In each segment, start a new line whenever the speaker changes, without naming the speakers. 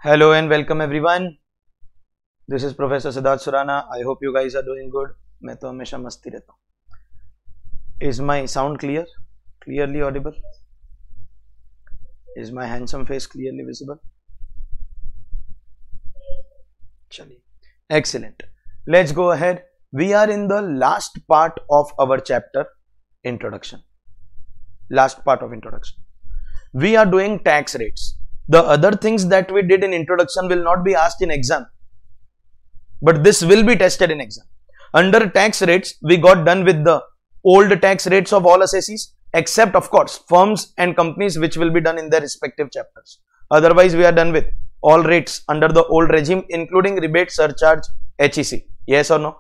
Hello and welcome everyone. This is Professor Siddharth Surana. I hope you guys are doing good. मैं तो हमेशा मस्ती रहता हूँ. Is my sound clear? Clearly audible? Is my handsome face clearly visible? चलिए. Excellent. Let's go ahead. We are in the last part of our chapter, Introduction. Last part of Introduction. We are doing tax rates. The other things that we did in introduction will not be asked in exam, but this will be tested in exam. Under tax rates, we got done with the old tax rates of all assessees, except of course firms and companies, which will be done in their respective chapters. Otherwise, we are done with all rates under the old regime, including rebate, surcharge, HEC. Yes or no?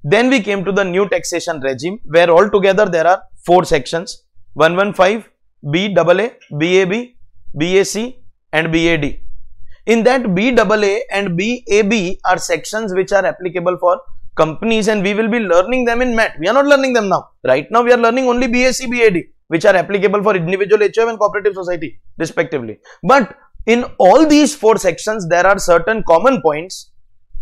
Then we came to the new taxation regime, where altogether there are 4 sections: 115, BAA, BAB, BAC and BAD. In that BAA and BAB are sections which are applicable for companies, and we will be learning them in MAT. We are not learning them now. Right now we are learning only BAC, BAD, which are applicable for individual HUF and cooperative society respectively. But in all these 4 sections there are certain common points.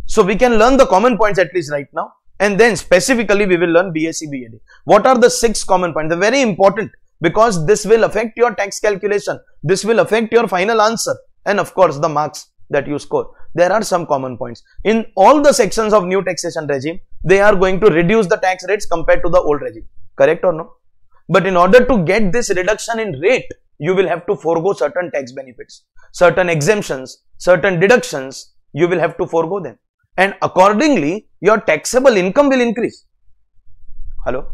So we can learn the common points at least right now, and then specifically we will learn BAC, BAD. What are the 6 common points? They're very important, because this will affect your tax calculation, this will affect your final answer, and of course the marks that you score. There are some common points. In all the sections of new taxation regime, they are going to reduce the tax rates compared to the old regime. Correct or no? But in order to get this reduction in rate, you will have to forego certain tax benefits, certain exemptions, certain deductions. You will have to forego them, and accordingly your taxable income will increase. Hello?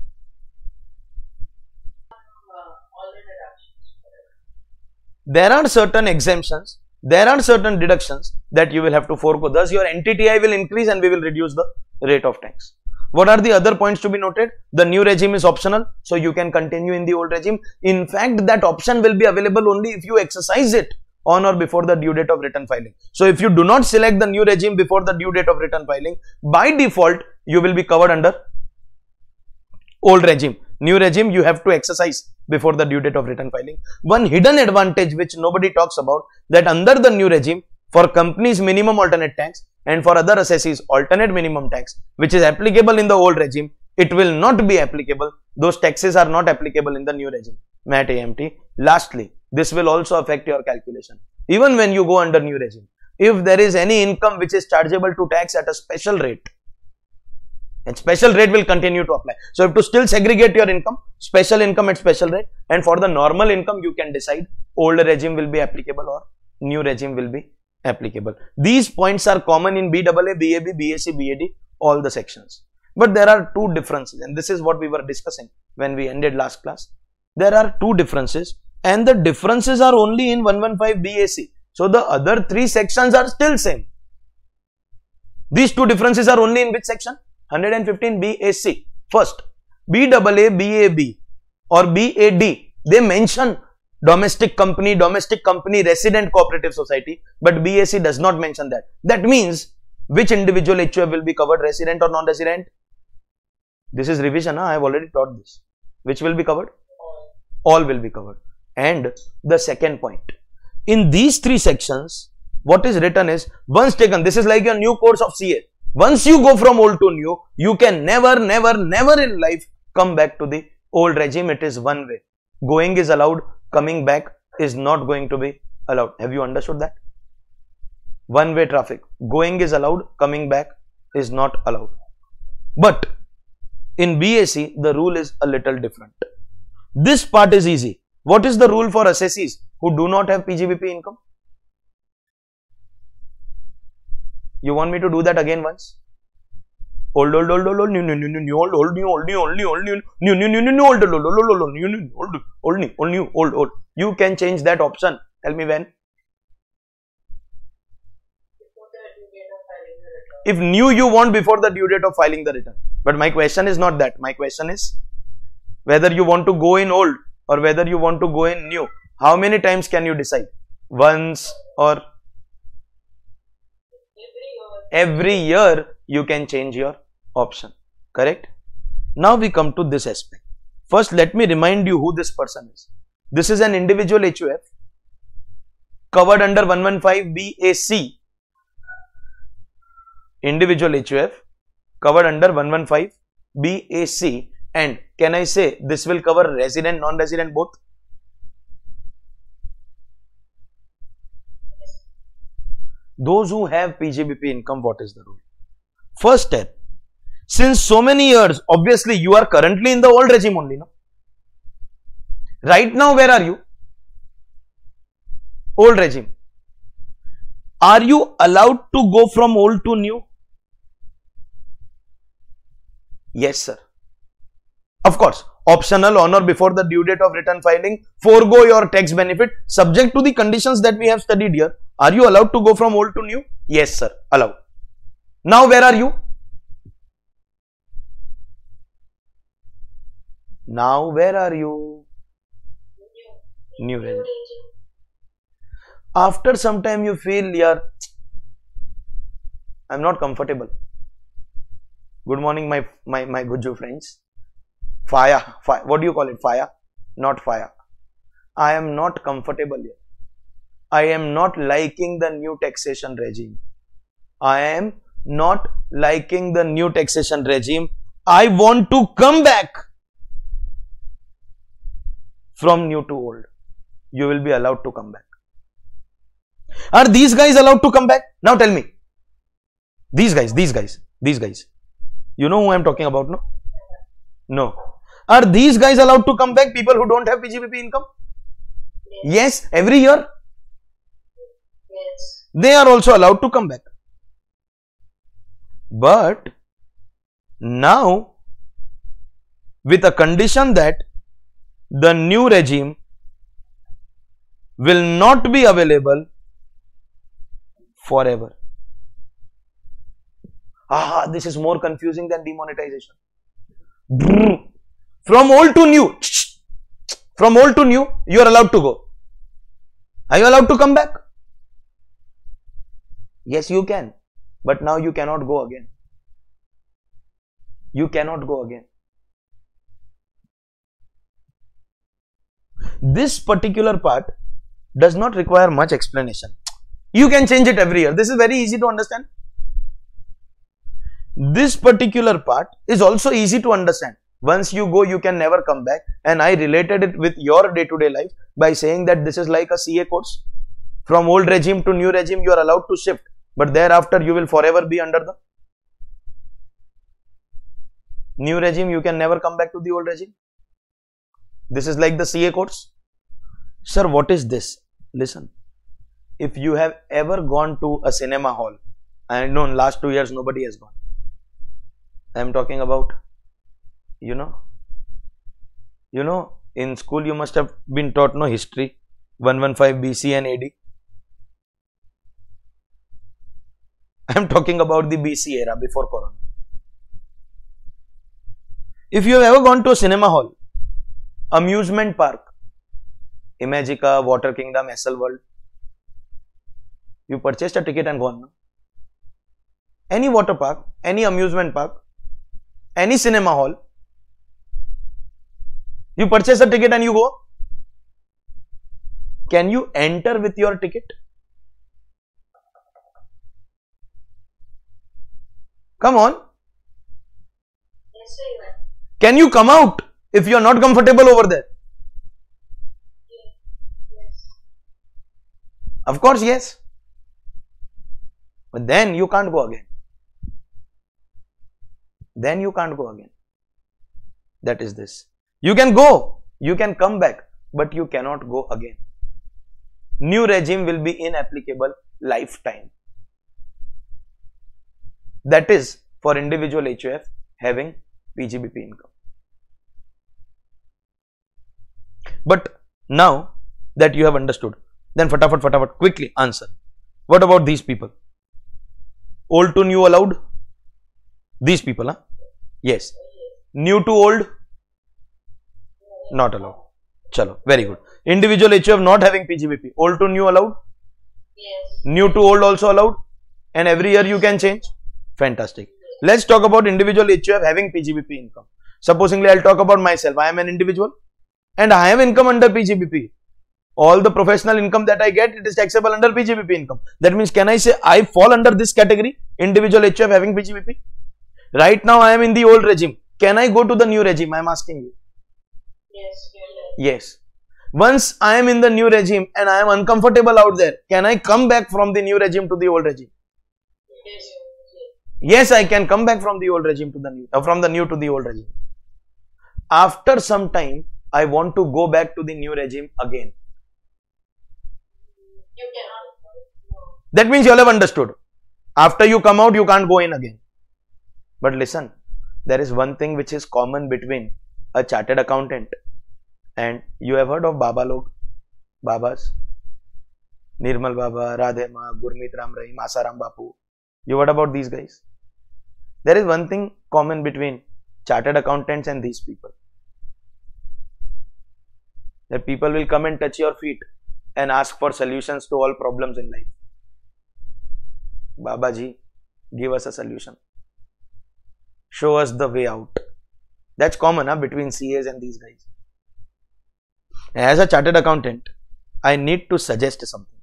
There are certain exemptions, there are certain deductions that you will have to forego. Thus, your NTTI will increase and we will reduce the rate of tax. What are the other points to be noted? The new regime is optional, so you can continue in the old regime. In fact, that option will be available only if you exercise it on or before the due date of return filing. So, if you do not select the new regime before the due date of return filing, by default, you will be covered under old regime. New regime you have to exercise before the due date of return filing. One hidden advantage which nobody talks about, that under the new regime, for companies minimum alternate tax and for other assessees alternate minimum tax, which is applicable in the old regime, it will not be applicable. Those taxes are not applicable in the new regime, MAT AMT. Lastly, this will also affect your calculation. Even when you go under new regime, if there is any income which is chargeable to tax at a special rate, and special rate will continue to apply. So, you have to still segregate your income, special income at special rate, and for the normal income you can decide old regime will be applicable or new regime will be applicable. These points are common in BAA, BAB, BAC, BAD, all the sections. But there are 2 differences, and this is what we were discussing when we ended last class. There are 2 differences, and the differences are only in 115 BAC. So, the other 3 sections are still same. These 2 differences are only in which section? 115 BAC. First, BAA, BAB or BAD, they mention domestic company, resident cooperative society, but BAC does not mention that. That means, which individual HUF will be covered, resident or non-resident? This is revision, I have already taught this. Which will be covered? All will be covered. And the second point, in these 3 sections, what is written is, once taken, this is like your new course of CA. Once you go from old to new, you can never in life come back to the old regime. It is one way. Going is allowed, coming back is not going to be allowed. Have you understood that? One way traffic. Going is allowed, coming back is not allowed. But in BAC, the rule is a little different. This part is easy. What is the rule for assessees who do not have PGBP income? You want me to do that again once? Old, new, old, new, new, new, old, old, new, old, new, old, new, old, new, new, new, new, new, old, old, old, old, new, new, old, old, new, old, new, old, old. You can change that option. Tell me when. If new you want before the due date of filing the return. But my question is not that. My question is whether you want to go in old or whether you want to go in new. How many times can you decide? Once or every year you can change your option. Correct? Now we come to this aspect. First, let me remind you who this person is. This is an individual HUF covered under 115 BAC. Individual HUF covered under 115 BAC. And can I say this will cover resident, non-resident both? Those who have PGBP income, what is the rule? First step, since so many years, obviously you are currently in the old regime only, no? Right now, where are you? Old regime. Are you allowed to go from old to new? Yes, sir. Of course, optional on or before the due date of return filing, forego your tax benefit subject to the conditions that we have studied here. Are you allowed to go from old to new? Yes, sir. Allowed. Now, where are you? Now, where are you? New regime. After some time, you feel, yeah, I'm not comfortable. Good morning, my Guju friends. Fire. What do you call it? Fire? Not fire. I am not comfortable here. I am not liking the new taxation regime. I am not liking the new taxation regime. I want to come back from new to old. You will be allowed to come back. Are these guys allowed to come back? Now tell me. These guys. You know who I am talking about, no? No. Are these guys allowed to come back? People who don't have PGBP income? Yes. Every year?
Yes.
They are also allowed to come back. But now, with a condition that the new regime will not be available forever. This is more confusing than demonetization. From old to new. From old to new, you are allowed to go. Are you allowed to come back? Yes, you can. But now you cannot go again. You cannot go again. This particular part does not require much explanation. You can change it every year. This is very easy to understand. This particular part is also easy to understand. Once you go, you can never come back. And I related it with your day-to-day life by saying that this is like a CA course. From old regime to new regime, you are allowed to shift. But thereafter, you will forever be under the new regime. You can never come back to the old regime. This is like the CA course. Sir, what is this? Listen. If you have ever gone to a cinema hall, I know in last 2 years nobody has gone. I am talking about, you know, in school you must have been taught no history, 115 BC and AD. I am talking about the BC era before Corona. If you have ever gone to a cinema hall, amusement park, Imagica, Water Kingdom, SL World, you purchased a ticket and gone. No? Any water park, any amusement park, any cinema hall, you purchase a ticket and you go. Can you enter with your ticket? Come on.
Yes, sir, you are.
Can you come out if you are not comfortable over there?
Yes.
Of course, yes. But then you can't go again. Then you can't go again. That is this. You can go, you can come back, but you cannot go again. New regime will be inapplicable lifetime. That is for individual HUF having PGBP income. But now that you have understood, then fatapat, quickly answer. What about these people? Old to new allowed? These people, huh? Yes. New to old? Not allowed. Chalo, very good. Individual HUF not having PGBP. Old to new allowed?
Yes.
New to old also allowed? And every year you can change? Fantastic. Let's talk about individual HUF having PGBP income. Supposingly, I'll talk about myself. I am an individual and I have income under PGBP. all the professional income that I get, it is taxable under PGBP income. That means, can I say I fall under this category, individual HUF having PGBP? Right now I am in the old regime. Can I go to the new regime? I am asking you.
Yes.
Yes. Once I am in the new regime and I am uncomfortable out there, can I come back from the new regime to the old regime?
Yes.
Yes, I can come back from the old regime to the new, from the new to the old regime. After some time, I want to go back to the new regime again.
You cannot. No.
That means you all have understood. After you come out, you can't go in again. But listen, there is one thing which is common between a chartered accountant and you have heard of Baba log, Babas, Nirmal Baba, Radhe Ma, Gurmeet Ram Rahim, Asaram Bapu. You heard about these guys? There is one thing common between chartered accountants and these people. That people will come and touch your feet and ask for solutions to all problems in life. Babaji, give us a solution. Show us the way out. That's common between CAs and these guys. As a chartered accountant, I need to suggest something.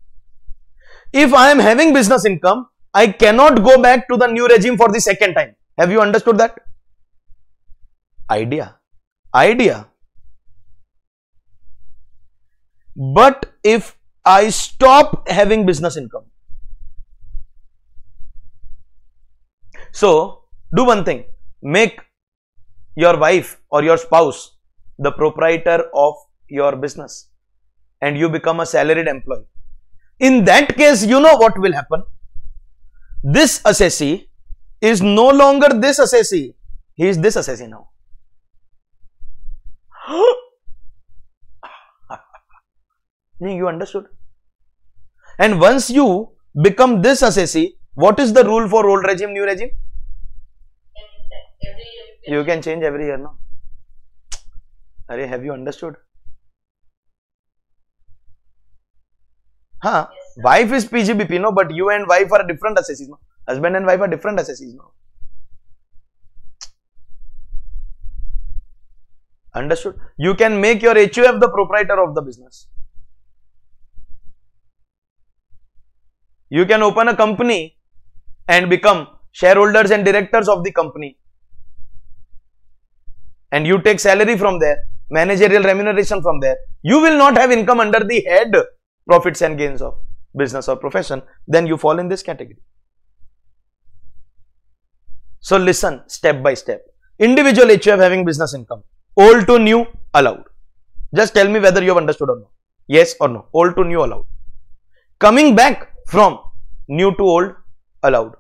If I am having business income, I cannot go back to the new regime for the second time. Have you understood that? Idea. But if I stop having business income, so do one thing, make your wife or your spouse the proprietor of your business and you become a salaried employee. In that case, you know what will happen? This assessee is no longer this assessee. He is this assessee now. You understood? And once you become this assessee, what is the rule for old regime, new regime?
Every year
you can change every year, no? Arey, have you understood? Huh?
Yes,
Wife is PGBP, no? But you and wife are different assessees, no? Husband and wife are different assessees, no? Understood? You can make your HUF the proprietor of the business. You can open a company and become shareholders and directors of the company. And you take salary from there, managerial remuneration from there. You will not have income under the head profits and gains of business or profession. Then you fall in this category. So listen step by step. Individual HUF having business income. Old to new allowed. Just tell me whether you have understood or not. Yes or no. Old to new allowed. Coming back from new to old allowed.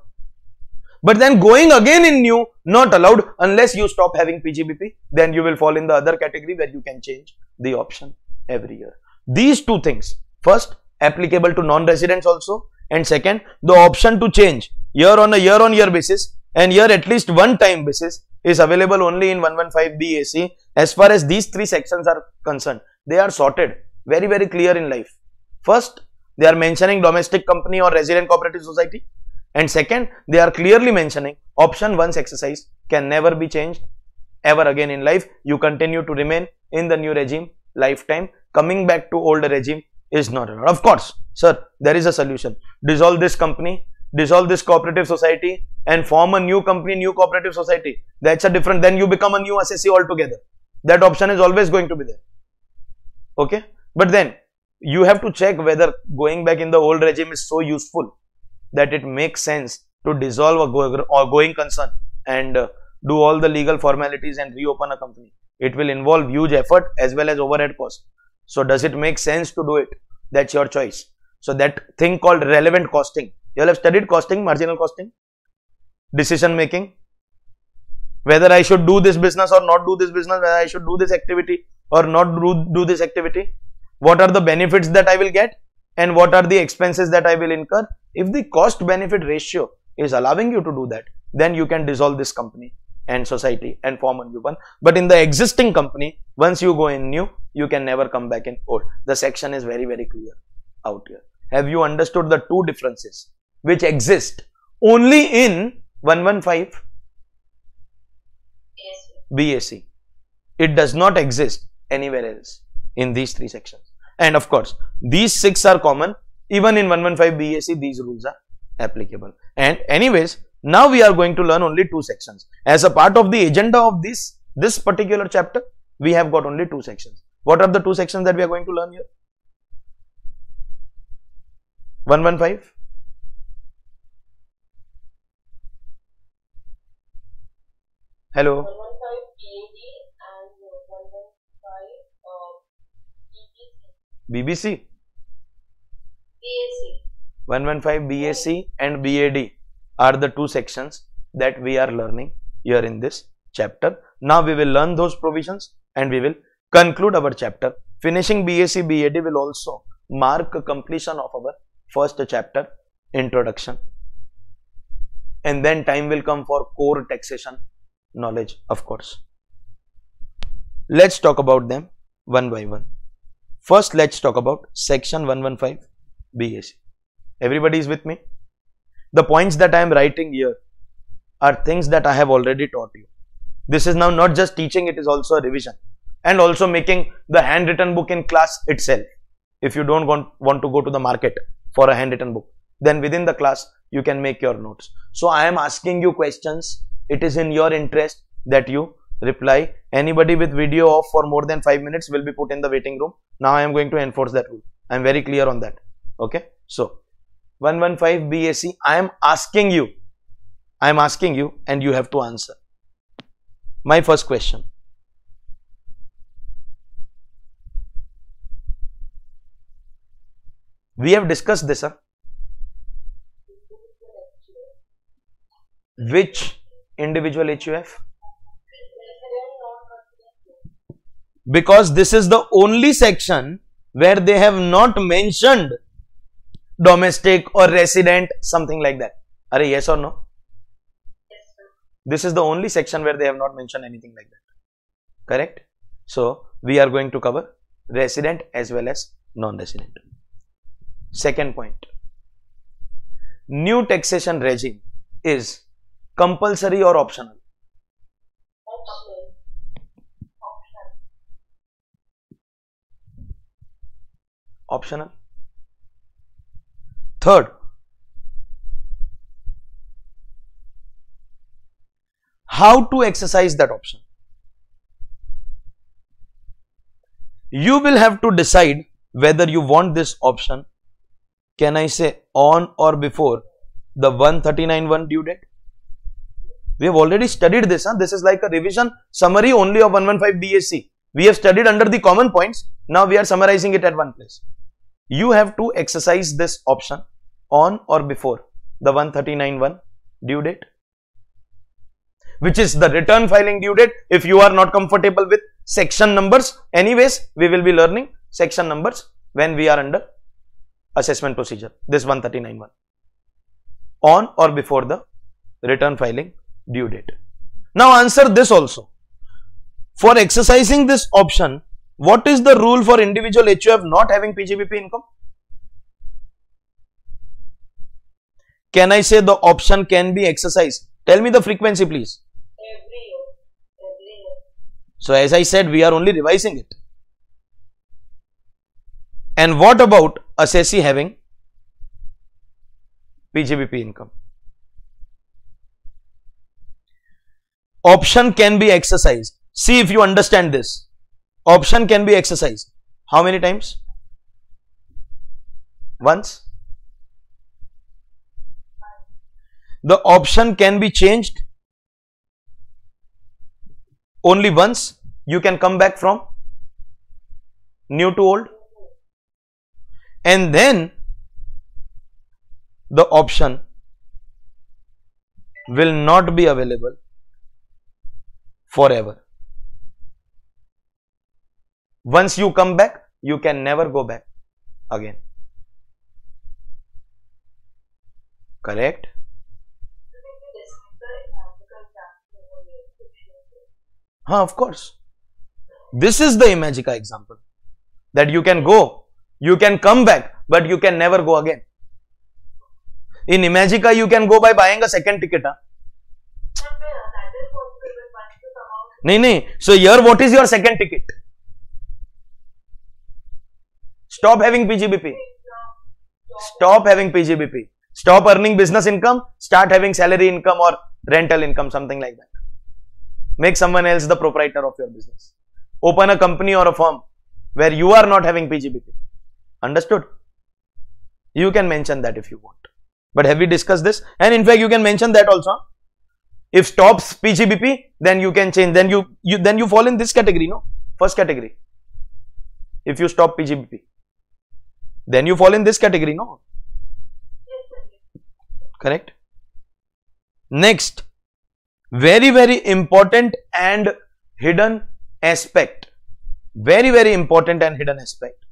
But then going again in new not allowed unless you stop having PGBP. Then you will fall in the other category where you can change the option every year. These two things. First, applicable to non-residents also. And second, the option to change year on year basis and year at least one time basis is available only in 115 BAC. As far as these three sections are concerned, they are sorted very, very clear in life. First, they are mentioning domestic company or resident cooperative society. And second, they are clearly mentioning option once exercised can never be changed ever again in life. You continue to remain in the new regime lifetime. Coming back to old regime is not allowed. Of course, sir, there is a solution. Dissolve this company, dissolve this cooperative society and form a new company, new cooperative society. That's a different, then you become a new assessee altogether. That option is always going to be there. Okay. But then you have to check whether going back in the old regime is so useful that it makes sense to dissolve a going concern and do all the legal formalities and reopen a company. It will involve huge effort as well as overhead cost. So does it make sense to do it? That's your choice. So that thing called relevant costing. You all have studied costing, marginal costing, decision making, whether I should do this business or not do this business, whether I should do this activity or not do this activity, what are the benefits that I will get and what are the expenses that I will incur. If the cost benefit ratio is allowing you to do that, then you can dissolve this company and society and form a new one. But in the existing company, once you go in new, you can never come back in old. The section is very, very clear out here. Have you understood the two differences which exist only in 115
Yes.
BAC? It does not exist anywhere else in these three sections. And of course, these 6 are common. Even in 115 BAC, these rules are applicable. And anyways, now we are going to learn only 2 sections. As a part of the agenda of this particular chapter, we have got only 2 sections. What are the 2 sections that we are going to learn here? 115. Hello.
115 PAD and 115
BBC.
BAC.
115 BAC and BAD are the 2 sections that we are learning here in this chapter. Now we will learn those provisions and we will conclude our chapter. Finishing BAC BAD will also mark completion of our first chapter, introduction, and then time will come for core taxation knowledge, of course. Let's talk about them one by one. First, let's talk about section 115 BAC. Everybody is with me? The points that I am writing here are things that I have already taught you. This is now not just teaching, it is also a revision and also making the handwritten book in class itself. If you don't want to go to the market for a handwritten book, then within the class you can make your notes. So I am asking you questions. It is in your interest that you reply. Anybody with video off for more than 5 minutes will be put in the waiting room. Now I am going to enforce that rule. I am very clear on that. Okay. So 115 BAC, I am asking you and you have to answer. My first question. We have discussed this, huh? Which individual HUF? Because this is the only section where they have not mentioned domestic or resident, something like that. Are yes or no?
Yes, sir.
This is the only section where they have not mentioned anything like that. Correct? So, we are going to cover resident as well as non-resident. Second point. New taxation regime is compulsory or optional?
Optional.
Optional. Third, how to exercise that option? You will have to decide whether you want this option, can I say, on or before the 139(1) due date. We have already studied this. This is like a revision summary only of 115 BAC. We have studied under the common points. Now we are summarizing it at one place. You have to exercise this option on or before the 139(1) due date, which is the return filing due date. If you are not comfortable with section numbers, anyways, we will be learning section numbers when we are under assessment procedure. This 139(1) on or before the return filing due date. Now answer this also. For exercising this option, what is the rule for individual HUF not having PGBP income? Can I say the option can be exercised? Tell me the frequency, please.
Every year.
So as I said, we are only revising it. And what about assessee having PGBP income? Option can be exercised. See if you understand this. Option can be exercised. How many times? Once. The option can be changed only once. You can come back from new to old, and then the option will not be available forever. Once you come back, you can never go back again. Correct? Of course. This is the Imagica example. That you can go, you can come back, but you can never go again. In Imagica, you can go by buying a second ticket. No. So here, what is your second ticket? Stop having PGBP. Stop having PGBP. Stop earning business income, start having salary income or rental income, something like that. Make someone else the proprietor of your business. Open a company or a firm where you are not having PGBP. Understood? You can mention that if you want. But have we discussed this? And in fact, you can mention that also. If stops PGBP, then you can change. Then you fall in this category, no? First category. If you stop PGBP, then you fall in this category, no? Correct? Next, very, very important and hidden aspect. Very, very important and hidden aspect,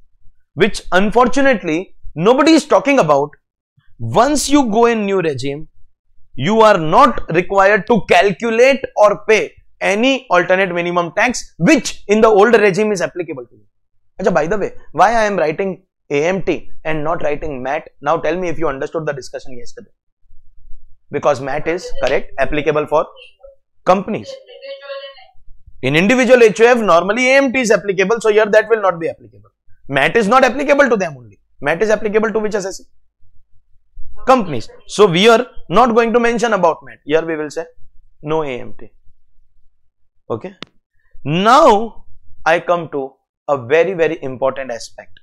which unfortunately nobody is talking about. Once you go in new regime, you are not required to calculate or pay any alternate minimum tax, which in the old regime is applicable to you. Achha, by the way, why I am writing AMT and not writing MAT? Now tell me if you understood the discussion yesterday. Because MAT is correct, applicable for companies. In individual HUF, normally AMT is applicable, so here that will not be applicable. MAT is not applicable to them only. MAT is applicable to which assessee? Companies. So we are not going to mention about MAT. Here we will say no AMT. Okay. Now I come to a very, very important aspect.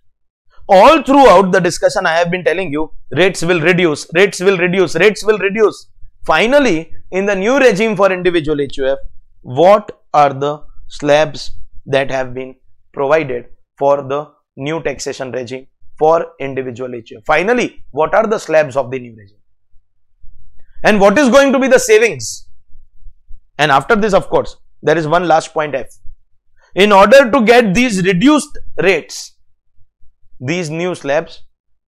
All throughout the discussion, I have been telling you rates will reduce, rates will reduce, rates will reduce. Finally, in the new regime for individual HUF, what are the slabs that have been provided for the new taxation regime for individual HUF? Finally, what are the slabs of the new regime? And what is going to be the savings? And after this, of course, there is one last point F. In order to get these reduced rates, these new slabs,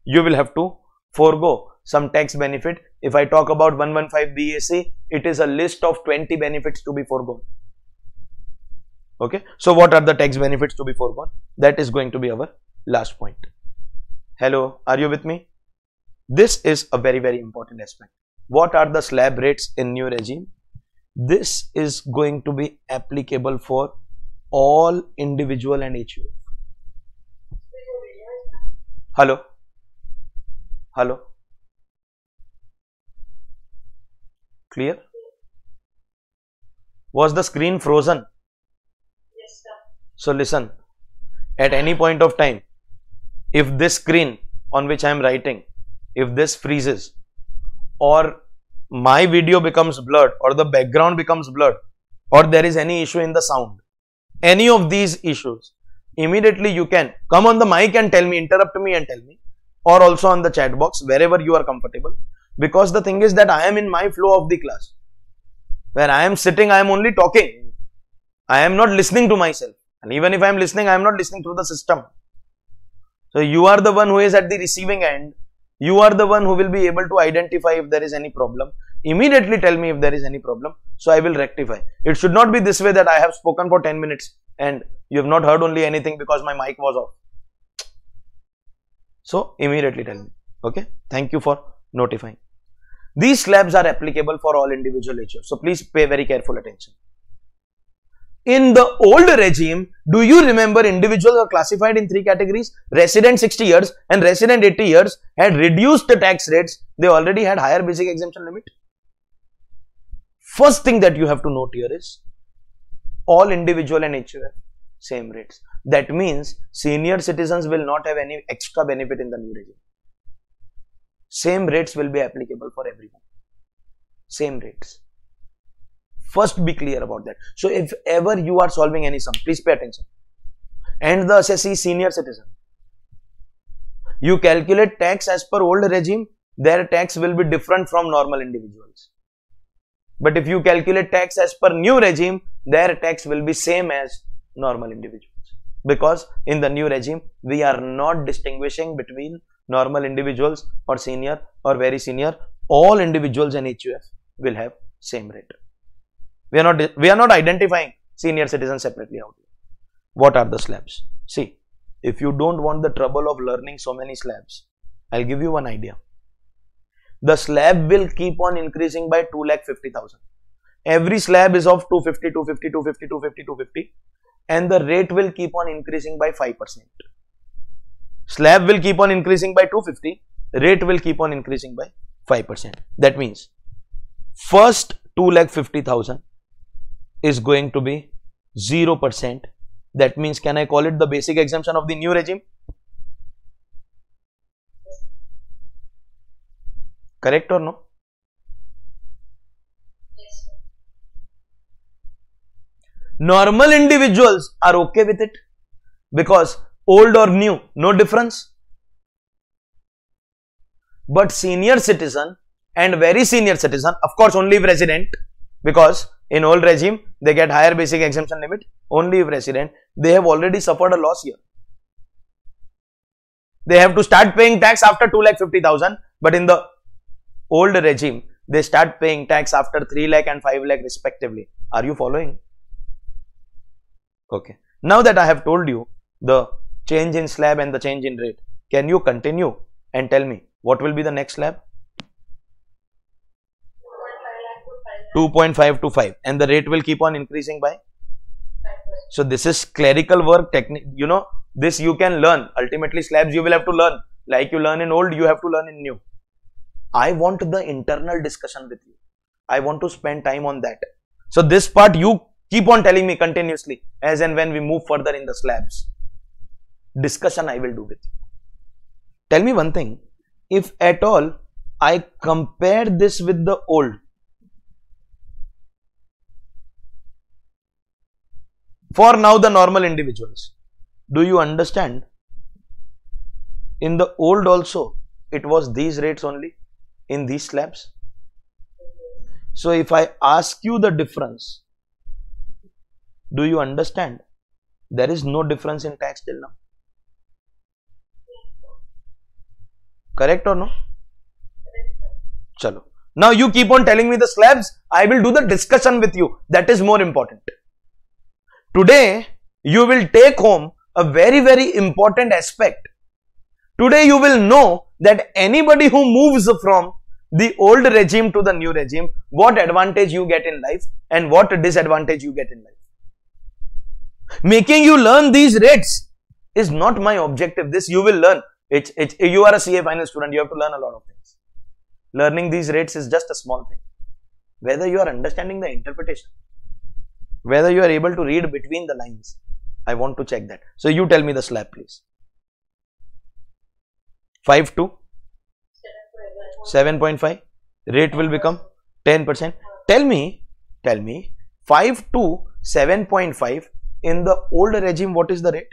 you will have to forego some tax benefit. If I talk about 115 BAC, it is a list of 20 benefits to be foregone. Okay. So what are the tax benefits to be foregone? That is going to be our last point. Hello, are you with me? This is a very, very important aspect. What are the slab rates in new regime? This is going to be applicable for all individual and HUF. Hello? Hello? Clear? Was the screen frozen?
Yes, sir.
So listen, at any point of time, if this screen on which I am writing, if this freezes or my video becomes blurred or the background becomes blurred or there is any issue in the sound, any of these issues, immediately you can come on the mic and tell me, interrupt me and tell me, or also on the chat box, wherever you are comfortable. Because the thing is that I am in my flow of the class. Where I am sitting, I am only talking. I am not listening to myself. And even if I am listening, I am not listening through the system. So you are the one who is at the receiving end. You are the one who will be able to identify if there is any problem. Immediately tell me if there is any problem. So I will rectify. It should not be this way that I have spoken for 10 minutes and you have not heard only anything because my mic was off. So immediately tell me. Okay. Thank you for notifying. These slabs are applicable for all individual HUF. So please pay very careful attention. In the old regime, do you remember individuals are classified in 3 categories? Resident 60 years and resident 80 years had reduced the tax rates. They already had higher basic exemption limit. First thing that you have to note here is all individual and HUF same rates. That means senior citizens will not have any extra benefit in the new regime. Same rates will be applicable for everyone. Same rates. First be clear about that. So if ever you are solving any sum, please pay attention. And the assessee senior citizen. You calculate tax as per old regime, their tax will be different from normal individuals. But if you calculate tax as per new regime, their tax will be same as normal individuals. Because in the new regime, we are not distinguishing between normal individuals or senior or very senior. All individuals and HUF will have same rate. We are not identifying senior citizens separately out here. What are the slabs? See, if you don't want the trouble of learning so many slabs, I'll give you one idea. The slab will keep on increasing by 2,50,000. Every slab is of 250, 250, 250, 250, 250, and the rate will keep on increasing by 5%. Slab will keep on increasing by 250, rate will keep on increasing by 5%. That means first 2,50,000 is going to be 0%. That means, can I call it the basic exemption of the new regime? Correct or no?
Yes, sir.
Normal individuals are okay with it because old or new, no difference. But senior citizen and very senior citizen, of course only if resident, because in old regime they get higher basic exemption limit, only if resident, they have already suffered a loss here. They have to start paying tax after 2,50,000, but in the old regime they start paying tax after 3 lakh and 5 lakh respectively. Are you following? Okay. Now that I have told you the change in slab and the change in rate, can you continue and tell me what will be the next slab? 2.5 to 5, and the rate will keep on increasing by. So this is clerical work technique. You know, this you can learn. Ultimately, slabs you will have to learn. Like you learn in old, you have to learn in new. I want the internal discussion with you. I want to spend time on that. So this part you keep on telling me continuously as and when we move further in the slabs. Discussion I will do with you. Tell me one thing. If at all I compare this with the old, for now the normal individuals, do you understand? In the old also it was these rates only in these slabs. So if I ask you the difference, do you understand? There is no difference in tax till now. Correct or no? Chalo. Now you keep on telling me the slabs, I will do the discussion with you. That is more important. Today you will take home a very, very important aspect. Today you will know that anybody who moves from the old regime to the new regime, what advantage you get in life and what disadvantage you get in life. Making you learn these rates is not my objective. This you will learn. You are a CA final student, you have to learn a lot of things. Learning these rates is just a small thing. Whether you are understanding the interpretation, whether you are able to read between the lines, I want to check that. So you tell me the slab please. 5 to 7.5, rate will become 10%. Tell me 5 to 7.5 in the old regime, what is the rate?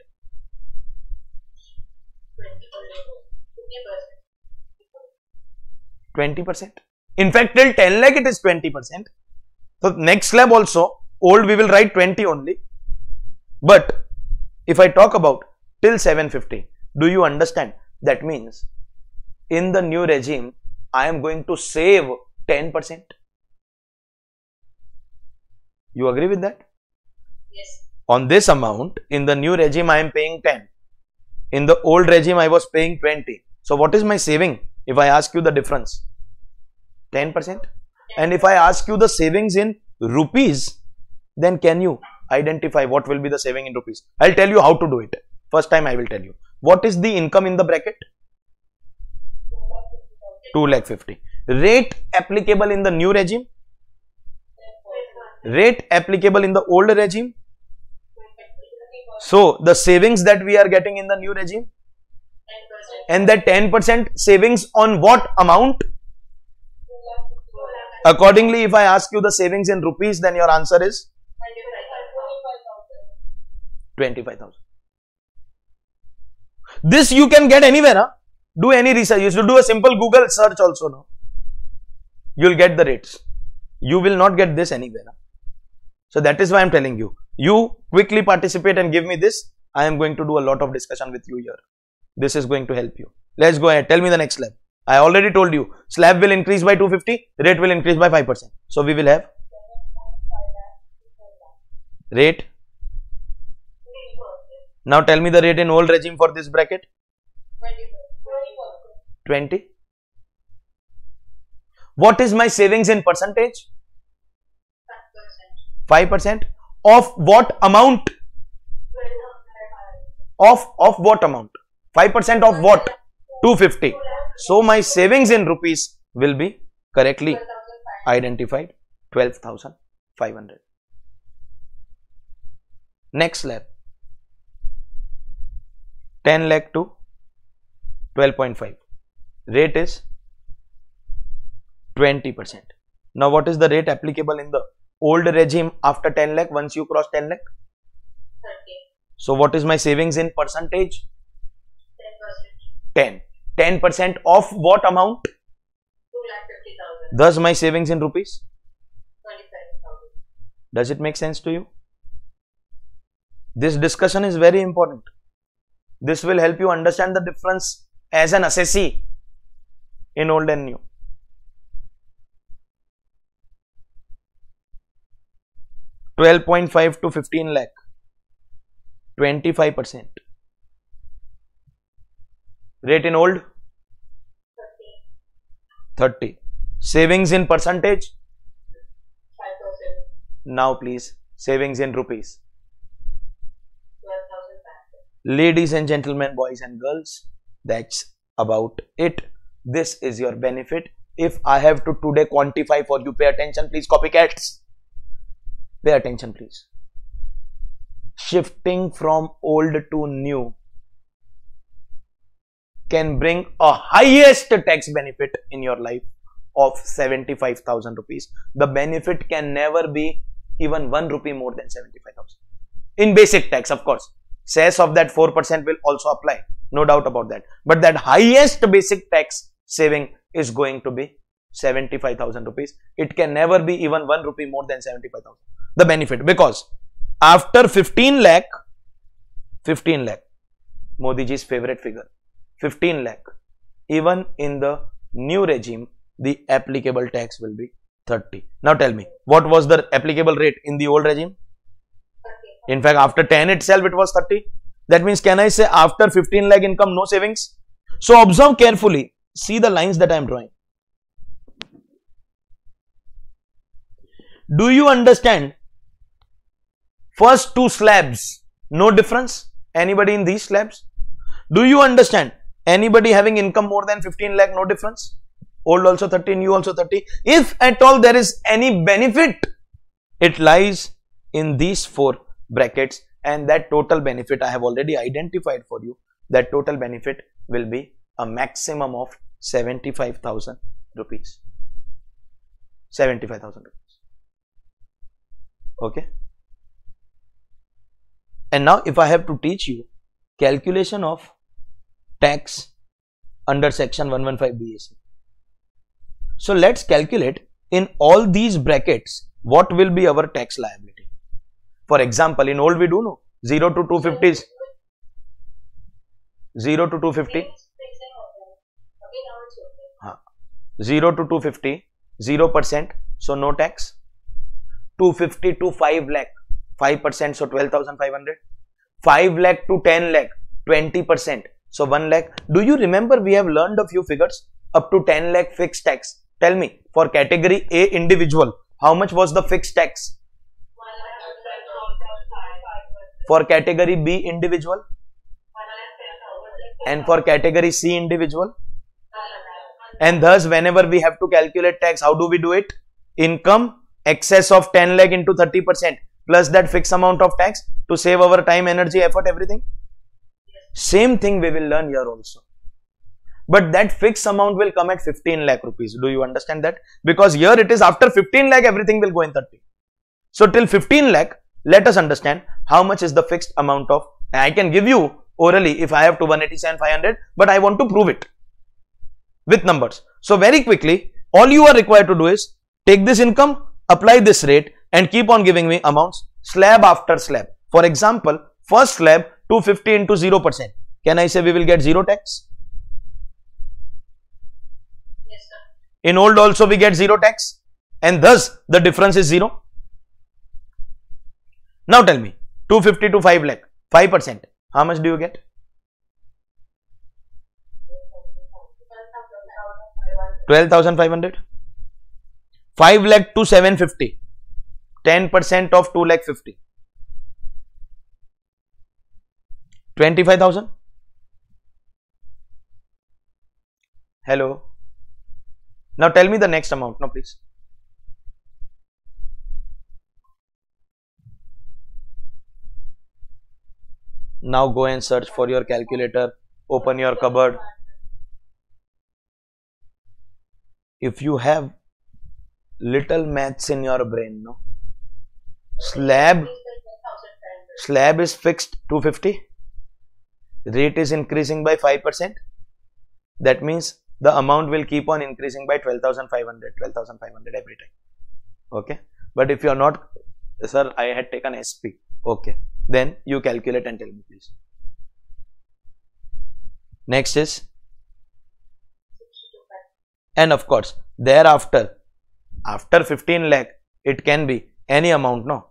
20%. In fact, till 10 lakh it is 20%. So next slab also, old we will write 20 only. But if I talk about till 750, do you understand? That means in the new regime, I am going to save 10%. You agree with that?
Yes.
On this amount, in the new regime, I am paying 10. In the old regime, I was paying 20. So what is my saving? If I ask you the difference, 10%. And if I ask you the savings in rupees, then can you identify what will be the saving in rupees? I'll tell you how to do it. First time I will tell you. What is the income in the bracket? 2,50,000. Rate applicable in the new regime? Rate applicable in the old regime? So the savings that we are getting in the new regime?
10%.
And that 10% savings on what amount? Accordingly, if I ask you the savings in rupees, then your answer is 25,000. This you can get anywhere. Huh? Do any research. You should do a simple Google search also now. You will get the rates. You will not get this anywhere. Huh? So that is why I am telling you. You quickly participate and give me this. I am going to do a lot of discussion with you here. This is going to help you. Let's go ahead. Tell me the next slab. I already told you. Slab will increase by 250. Rate will increase by 5%. So we will have rate. Now tell me the rate in old regime for this bracket. 20. What is my savings in percentage? 5%. Of what amount? Of what amount? 5% of what? 250. So my savings in rupees will be correctly identified, 12,500. Next slab, 10 lakh to 12.5. Rate is 20%. Now what is the rate applicable in the old regime after 10 lakh once you cross 10 lakh?
30.
So what is my savings in percentage?
10%.
10. 10% of what amount?
2,50,000.
Thus my savings in rupees.
25,000.
Does it make sense to you? This discussion is very important. This will help you understand the difference as an assessee in old and new. $12.5 to 15 lakh, 25%. Rate in old? 30. Savings in percentage?
5%.
Now please, savings in rupees.
12,500.
Ladies and gentlemen, boys and girls, that's about it. This is your benefit. If I have to today quantify for you, pay attention please, copycats. Pay attention please. Shifting from old to new can bring a highest tax benefit in your life of 75,000 rupees. The benefit can never be even 1 rupee more than 75,000. In basic tax, of course. Cess of that 4% will also apply. No doubt about that. But that highest basic tax saving is going to be 75,000 rupees. It can never be even 1 rupee more than 75,000. The benefit, because after 15 lakh, Modi ji's favorite figure, 15 lakh, even in the new regime, the applicable tax will be 30. Now tell me, what was the applicable rate in the old regime?
30.
In fact, after 10 itself, it was 30. That means, can I say after 15 lakh income, no savings? So observe carefully. See the lines that I am drawing. Do you understand? First two slabs, no difference. Anybody in these slabs? Do you understand? Anybody having income more than 15 lakh, no difference. Old also 30, new also 30. If at all there is any benefit, it lies in these four brackets, and that total benefit I have already identified for you. That total benefit will be a maximum of 75,000 rupees. 75,000 rupees. Okay. And now if I have to teach you calculation of tax under section 115 BAC. So let's calculate in all these brackets what will be our tax liability. For example, in old we do know 0 to 250 is 0 to 250. 0 to 250, 0%, so no tax. 250 to 5 lakh, 5%, so 12,500. 5 lakh to 10 lakh, 20%, so 1 lakh. Do you remember we have learned a few figures up to 10 lakh fixed tax? Tell me, for category A individual, how much was the fixed tax? For category B individual? And for category C individual? And thus whenever we have to calculate tax, how do we do it? Income excess of 10 lakh into 30% plus that fixed amount of tax to save our time, energy, effort, everything. Same thing we will learn here also. But that fixed amount will come at 15 lakh rupees. Do you understand that? Because here it is after 15 lakh everything will go in 30. So till 15 lakh, let us understand how much is the fixed amount of. I can give you orally if I have to 187,500, but I want to prove it with numbers. So very quickly, all you are required to do is take this income, apply this rate, and keep on giving me amounts slab after slab. For example, first slab 250 into 0%. Can I say we will get 0 tax?
Yes, sir.
In old also we get 0 tax, and thus the difference is 0. Now tell me, 250 to 5 lakh, 5%. How much do you get? 12,500. 5 lakh to 750. 10% of 2 lakh 50. 25,000. Hello. Now tell me the next amount. No, please. Now go and search for your calculator. Open your cupboard. If you have little maths in your brain, no? Slab is fixed 250. Rate is increasing by 5%. That means the amount will keep on increasing by 12,500 every time. Okay. But if you are not, sir, I had taken SP. Okay. Then you calculate and tell me, please. Next is, and of course, thereafter, after 15 lakh, it can be any amount, no?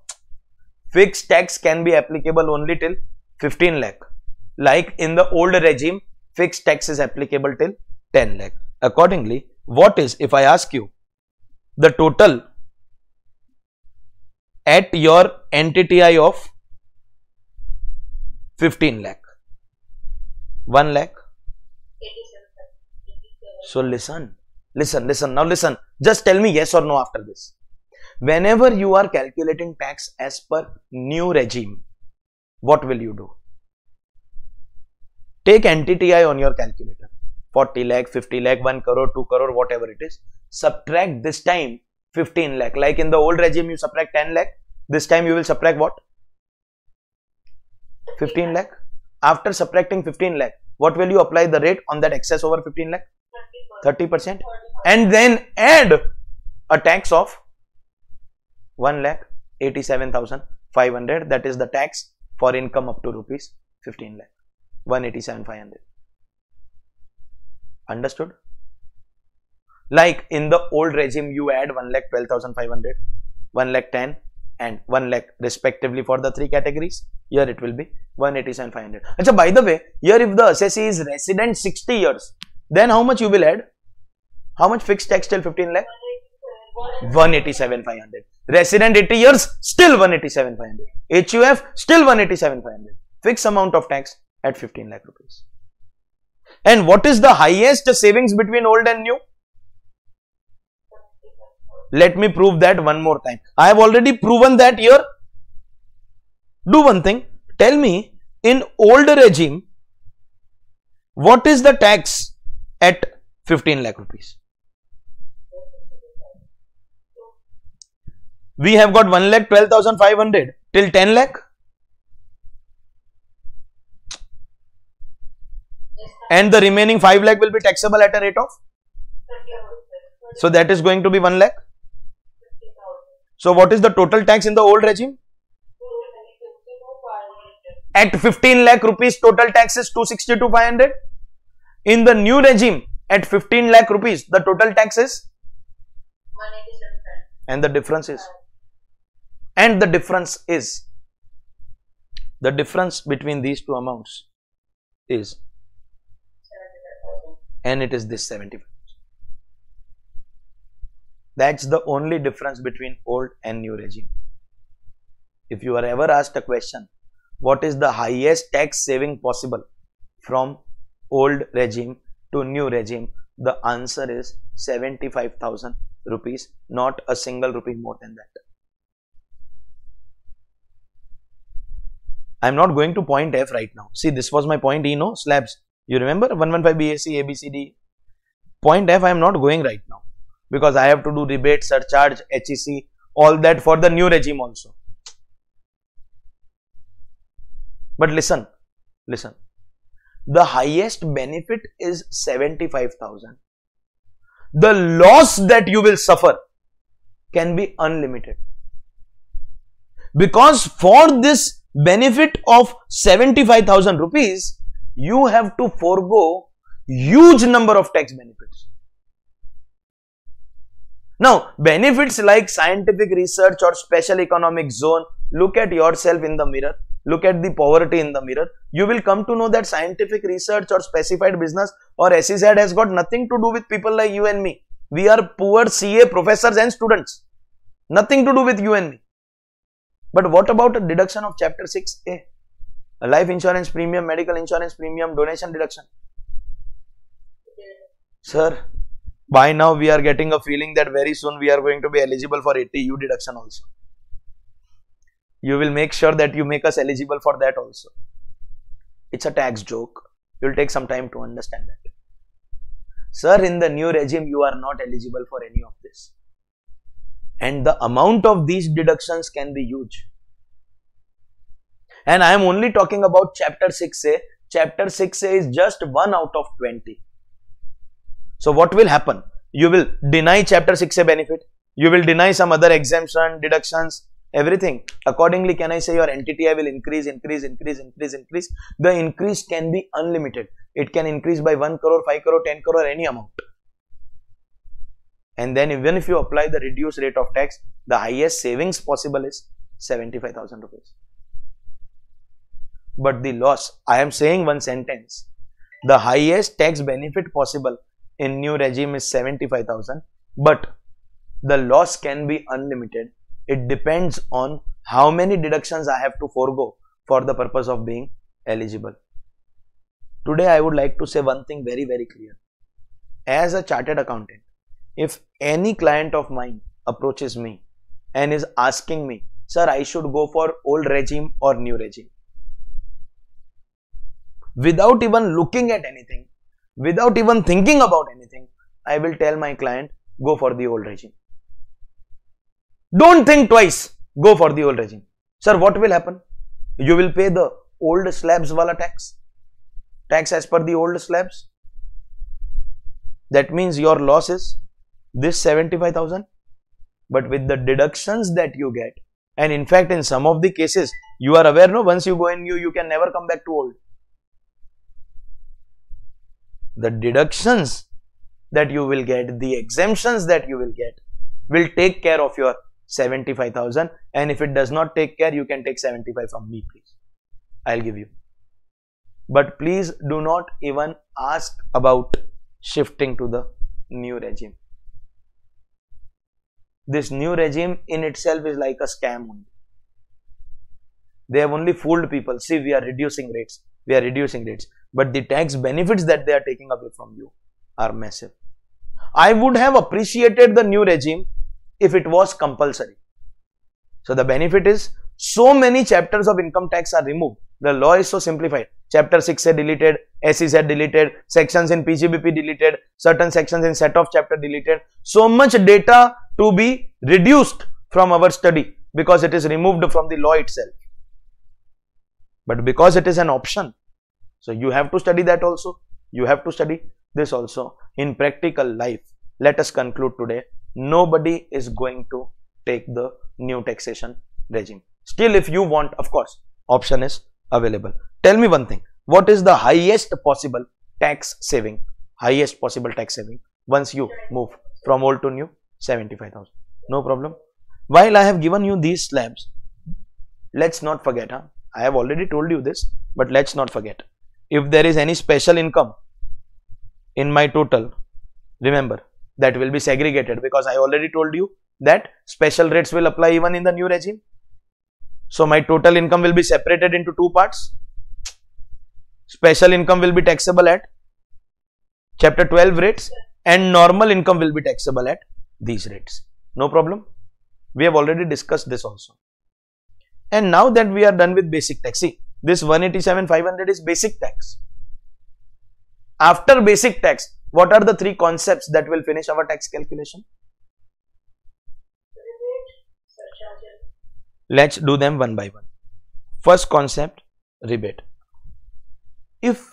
Fixed tax can be applicable only till 15 lakh. Like in the old regime, fixed tax is applicable till 10 lakh. Accordingly, what is, if I ask you, the total at your NTTI of 15 lakh? 1 lakh? So listen. Now listen. Just tell me yes or no after this. Whenever you are calculating tax as per new regime, what will you do? Take NTTI on your calculator. 40 lakh, 50 lakh, 1 crore, 2 crore, whatever it is. Subtract this time 15 lakh. Like in the old regime, you subtract 10 lakh. This time you will subtract what? 15 lakh. After subtracting 15 lakh, what will you apply the rate on that excess over 15 lakh? 30%. And then add a tax of 1,87,500. That is the tax for income up to rupees 15 lakh. 187,500. Understood? Like in the old regime, you add 1,12,500, 1,10,000 and 1 lakh respectively for the three categories. Here it will be 187,500. Achha, by the way, here if the assessee is resident 60 years, then how much you will add? How much fixed tax till 15 lakh? 187,500. Resident 80 years, still 187,500. HUF, still 187,500. Fixed amount of tax at 15 lakh rupees. And what is the highest savings between old and new? Let me prove that one more time. I have already proven that here. Do one thing. Tell me, in old regime, what is the tax at 15 lakh rupees? We have got 1,12,500 till 10 lakh. And the remaining 5 lakh will be taxable at a rate of? So that is going to be 1 lakh. So what is the total tax in the old regime? At 15 lakh rupees, total tax is 262,500. In the new regime, at 15 lakh rupees, the total tax is?
187.
And the difference is? And the difference is? The difference between these two amounts is? And it is this 75. That's the only difference between old and new regime. If you are ever asked a question, what is the highest tax saving possible from old regime to new regime? The answer is 75,000 rupees, not a single rupee more than that. I am not going to point F right now. See, this was my point E, no? Slabs. You remember 115 BAC, ABCD. Point F I am not going right now, because I have to do rebate, surcharge, HEC, all that for the new regime also. But listen. The highest benefit is 75,000. The loss that you will suffer can be unlimited. Because for this benefit of 75,000 rupees, you have to forego huge number of tax benefits. Now, benefits like scientific research or special economic zone, look at yourself in the mirror, look at the poverty in the mirror. You will come to know that scientific research or specified business or SEZ has got nothing to do with people like you and me. We are poor CA professors and students. Nothing to do with you and me. But what about a deduction of chapter 6A? A life insurance premium, medical insurance premium, donation deduction. Sir, by now we are getting a feeling that very soon we are going to be eligible for 80U deduction also. You will make sure that you make us eligible for that also. It's a tax joke. You will take some time to understand that. Sir, in the new regime, you are not eligible for any of this. And the amount of these deductions can be huge. And I am only talking about Chapter 6A. Chapter 6A is just 1 out of 20. So what will happen? You will deny Chapter 6A benefit. You will deny some other exemption, deductions, everything. Accordingly, can I say your NTTI will increase. The increase can be unlimited. It can increase by 1 crore, 5 crore, 10 crore, any amount. And then even if you apply the reduced rate of tax, the highest savings possible is 75,000 rupees. But the loss, I am saying one sentence, the highest tax benefit possible in new regime is 75,000, but the loss can be unlimited. It depends on how many deductions I have to forego for the purpose of being eligible. Today I would like to say one thing very clear. As a chartered accountant, if any client of mine approaches me and is asking me, sir, I should go for old regime or new regime, without even looking at anything, without even thinking about anything, I will tell my client, go for the old regime. Don't think twice, go for the old regime. Sir, what will happen? You will pay the old slabs wala tax as per the old slabs. That means your loss is this 75,000, but with the deductions that you get, and in fact in some of the cases, you are aware, no, once you go in new, you can never come back to old. The deductions that you will get, the exemptions that you will get, will take care of your 75,000, and if it does not take care, you can take 75 from me, please. I'll give you. But please do not even ask about shifting to the new regime. This new regime in itself is like a scam only. They have only fooled people. See, we are reducing rates. We are reducing rates. But the tax benefits that they are taking away from you are massive. I would have appreciated the new regime if it was compulsory. So the benefit is, so many chapters of income tax are removed. The law is so simplified. Chapter 6A deleted, SEZ deleted, sections in PGBP deleted, certain sections in set of chapter deleted. So much data to be reduced from our study because it is removed from the law itself. But because it is an option, so you have to study that also. You have to study this also. In practical life, let us conclude today, nobody is going to take the new taxation regime. Still, if you want, of course, option is available. Tell me one thing, what is the highest possible tax saving? Highest possible tax saving once you move from old to new? 75,000. No problem. While I have given you these slabs, let's not forget, I have already told you this, but let's not forget. If there is any special income in my total, remember, that will be segregated because I already told you that special rates will apply even in the new regime. So my total income will be separated into two parts. Special income will be taxable at chapter 12 rates and normal income will be taxable at these rates. No problem. We have already discussed this also. And now that we are done with basic tax, see, this 187,500 is basic tax. After basic tax, what are the three concepts that will finish our tax calculation? Let's do them one by one. First concept, rebate. If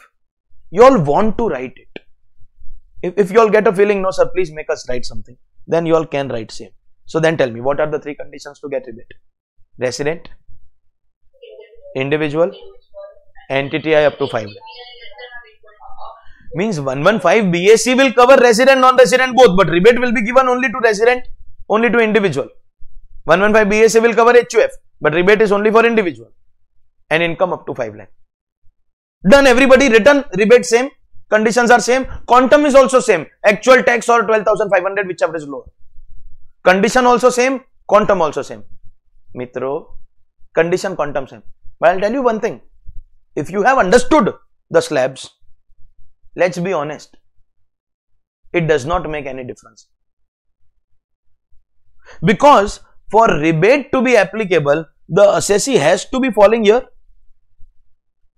you all want to write it, if you all get a feeling, no sir, please make us write something, then you all can write same. So then tell me, what are the three conditions to get rebate? Resident, individual, NTTI up to 5 lakh. Means 115 BAC will cover resident, non-resident both, but rebate will be given only to resident, only to individual. 115 BAC will cover HUF, but rebate is only for individual, and income up to 5 lakh. Done, everybody written, rebate same, conditions are same, quantum is also same, actual tax or 12,500 whichever is lower. Condition also same, quantum also same. Mitro, condition, quantum same. But I'll tell you one thing, if you have understood the slabs, let's be honest, It does not make any difference. Because for rebate to be applicable, the assessee has to be falling here.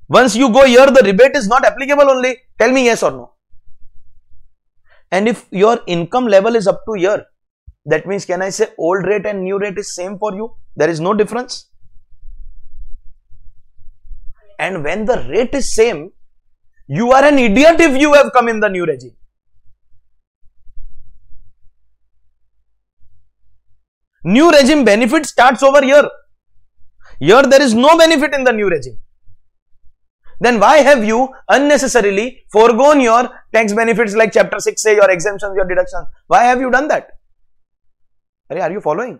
Once you go here, the rebate is not applicable only. Tell me yes or no. And if your income level is up to here, that means can I say old rate and new rate is same for you? There is no difference. And when the rate is same, you are an idiot if you have come in the new regime. New regime benefit starts over here. Here there is no benefit in the new regime. Then why have you unnecessarily foregone your tax benefits like chapter 6 say your exemptions, your deductions? Why have you done that? Are you following?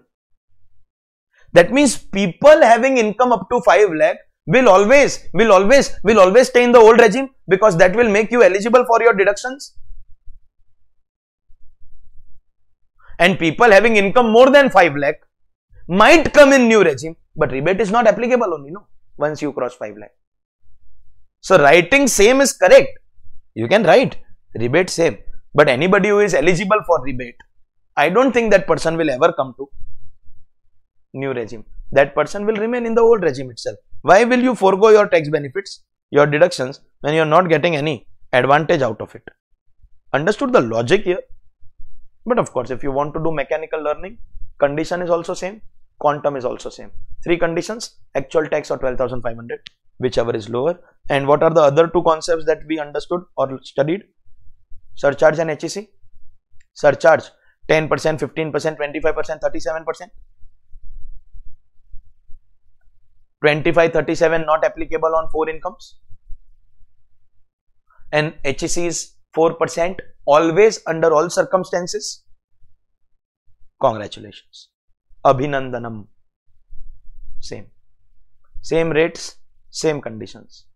That means people having income up to 5 lakh will always stay in the old regime because that will make you eligible for your deductions. And people having income more than 5 lakh might come in new regime, but rebate is not applicable only, no, once you cross 5 lakh. So writing same is correct. You can write rebate same, but anybody who is eligible for rebate, I don't think that person will ever come to new regime. That person will remain in the old regime itself. Why will you forego your tax benefits, your deductions, when you are not getting any advantage out of it? Understood the logic here? But of course, if you want to do mechanical learning, condition is also same, quantum is also same. 3 conditions, actual tax or 12,500, whichever is lower. And what are the other 2 concepts that we understood or studied? Surcharge and HEC. Surcharge 10%, 15%, 25%, 37%. 25, 37 not applicable on 4 incomes. And HEC is 4% always under all circumstances. Congratulations. Abhinandanam. Same rates, same conditions.